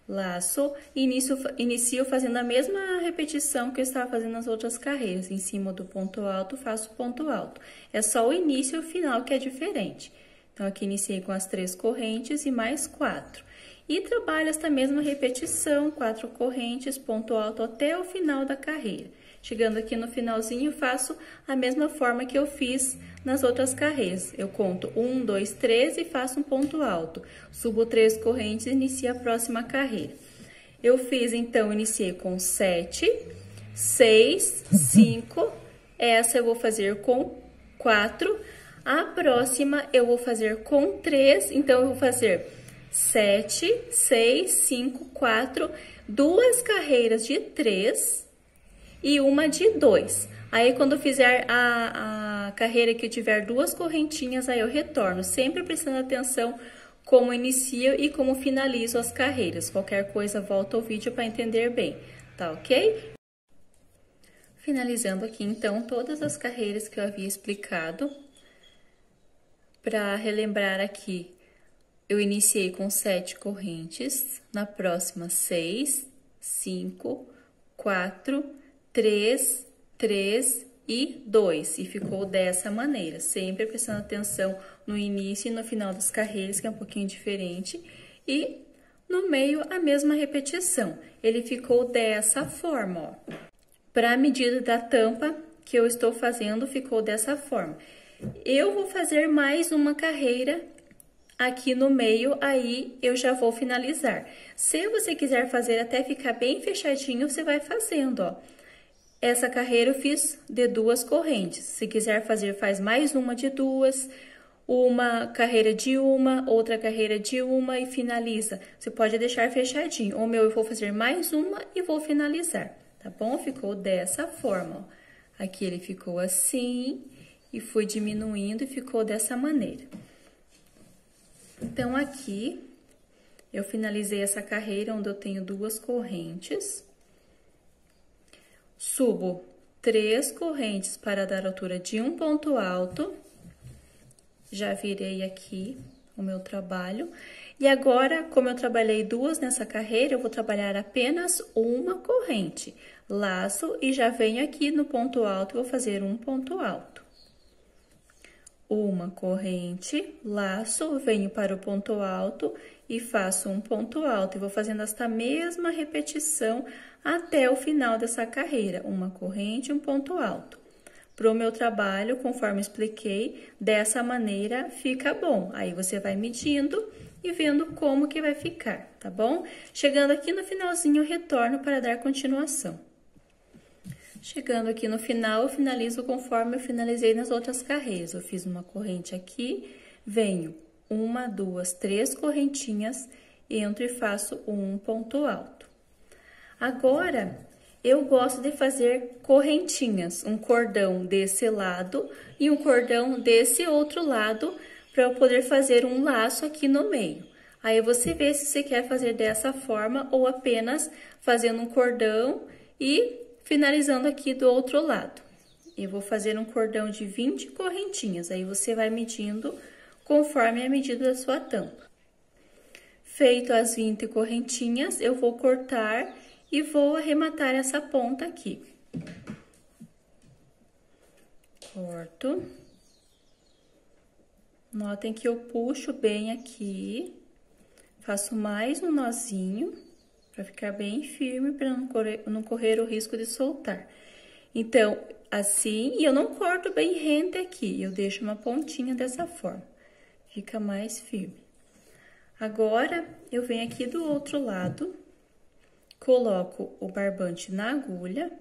Laço, inicio fazendo a mesma repetição que eu estava fazendo nas outras carreiras. Em cima do ponto alto, faço ponto alto. É só o início e o final que é diferente. Então, aqui iniciei com as 3 correntes e mais 4. E trabalho esta mesma repetição, 4 correntes, ponto alto até o final da carreira. Chegando aqui no finalzinho, faço a mesma forma que eu fiz nas outras carreiras. Eu conto 1, 2, 3 e faço um ponto alto. Subo 3 correntes e inicio a próxima carreira. Eu fiz, então, iniciei com 7, 6, 5. Essa eu vou fazer com 4. A próxima eu vou fazer com 3. Então, eu vou fazer 7, 6, 5, 4, 2 carreiras de 3 e uma de 2. Aí, quando eu fizer a carreira que tiver 2 correntinhas, aí eu retorno, sempre prestando atenção como inicio e como finalizo as carreiras. Qualquer coisa, volta ao vídeo para entender bem, tá ok? Finalizando aqui, então, todas as carreiras que eu havia explicado. Para relembrar aqui, eu iniciei com 7 correntes, na próxima 6, 5, 4, 3, 3 e 2. E ficou dessa maneira, sempre prestando atenção no início e no final dos carreiros, que é um pouquinho diferente. E no meio, a mesma repetição. Ele ficou dessa forma, ó. Para a medida da tampa que eu estou fazendo, ficou dessa forma. Eu vou fazer mais uma carreira aqui no meio, aí eu já vou finalizar. Se você quiser fazer até ficar bem fechadinho, você vai fazendo, ó. Essa carreira eu fiz de 2 correntes. Se quiser fazer, faz mais uma de 2, uma carreira de uma, outra carreira de uma e finaliza. Você pode deixar fechadinho. O meu eu vou fazer mais uma e vou finalizar, tá bom? Ficou dessa forma, ó. Aqui ele ficou assim e fui diminuindo e ficou dessa maneira. Então, aqui eu finalizei essa carreira onde eu tenho 2 correntes. Subo 3 correntes para dar altura de um ponto alto. Já virei aqui o meu trabalho. E agora, como eu trabalhei 2 nessa carreira, eu vou trabalhar apenas uma corrente. Laço e já venho aqui no ponto alto, vou fazer um ponto alto. Uma corrente, laço, venho para o ponto alto e faço um ponto alto. E vou fazendo esta mesma repetição até o final dessa carreira. Uma corrente, um ponto alto. Para o meu trabalho, conforme expliquei, dessa maneira fica bom. Aí você vai medindo e vendo como que vai ficar, tá bom? Chegando aqui no finalzinho, eu retorno para dar continuação. Chegando aqui no final, eu finalizo conforme eu finalizei nas outras carreiras. Eu fiz uma corrente aqui, venho 1, 2, 3 correntinhas, entro e faço um ponto alto. Agora, eu gosto de fazer correntinhas, um cordão desse lado e um cordão desse outro lado, para eu poder fazer um laço aqui no meio. Aí, você vê se você quer fazer dessa forma ou apenas fazendo um cordão e finalizando aqui do outro lado. Eu vou fazer um cordão de 20 correntinhas, aí você vai medindo conforme a medida da sua tampa. Feito as 20 correntinhas, eu vou cortar e vou arrematar essa ponta aqui. Corto. Notem que eu puxo bem aqui, faço mais um nozinho, para ficar bem firme, para não correr o risco de soltar. Então, assim, e eu não corto bem rente aqui, eu deixo uma pontinha dessa forma, fica mais firme. Agora, eu venho aqui do outro lado, coloco o barbante na agulha.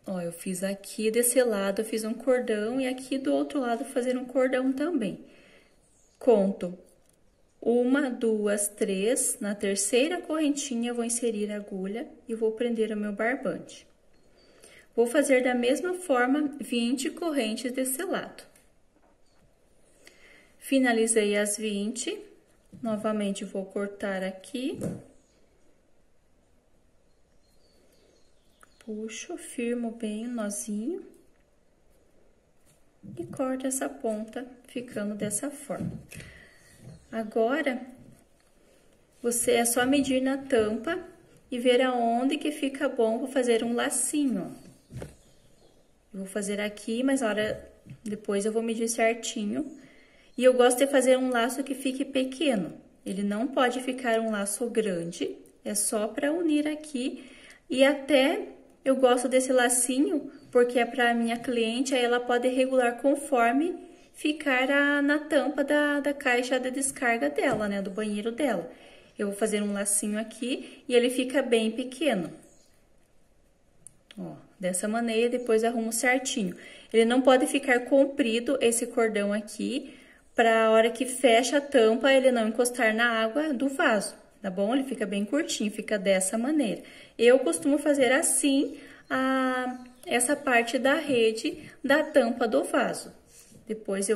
Ó, eu fiz aqui desse lado, eu fiz um cordão, e aqui do outro lado fazer um cordão também. Conto 1, 2, 3, na terceira correntinha eu vou inserir a agulha e vou prender o meu barbante. Vou fazer da mesma forma 20 correntes desse lado. Finalizei as 20, novamente vou cortar aqui. Puxo, firmo bem o nozinho e corto essa ponta, ficando dessa forma. Agora, você é só medir na tampa e ver aonde que fica bom. Vou fazer um lacinho, ó. Eu vou fazer aqui, mas depois eu vou medir certinho. E eu gosto de fazer um laço que fique pequeno. Ele não pode ficar um laço grande, é só para unir aqui. E até eu gosto desse lacinho, porque é para a minha cliente, aí ela pode regular conforme ficar na tampa da caixa de descarga dela, né, do banheiro dela. Eu vou fazer um lacinho aqui e ele fica bem pequeno. Ó, dessa maneira, depois arrumo certinho. Ele não pode ficar comprido, esse cordão aqui, para a hora que fecha a tampa, ele não encostar na água do vaso, tá bom? Ele fica bem curtinho, fica dessa maneira. Eu costumo fazer assim, essa parte da rede da tampa do vaso. Depois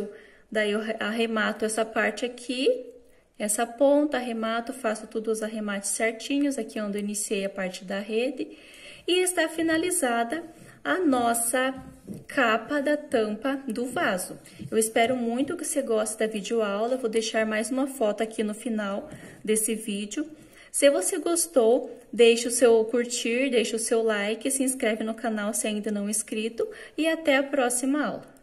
daí eu arremato essa parte aqui, essa ponta, arremato, faço todos os arremates certinhos, aqui onde eu iniciei a parte da rede. E está finalizada a nossa capa da tampa do vaso. Eu espero muito que você goste da videoaula, vou deixar mais uma foto aqui no final desse vídeo. Se você gostou, deixe o seu curtir, deixe o seu like, se inscreve no canal se ainda não é inscrito e até a próxima aula.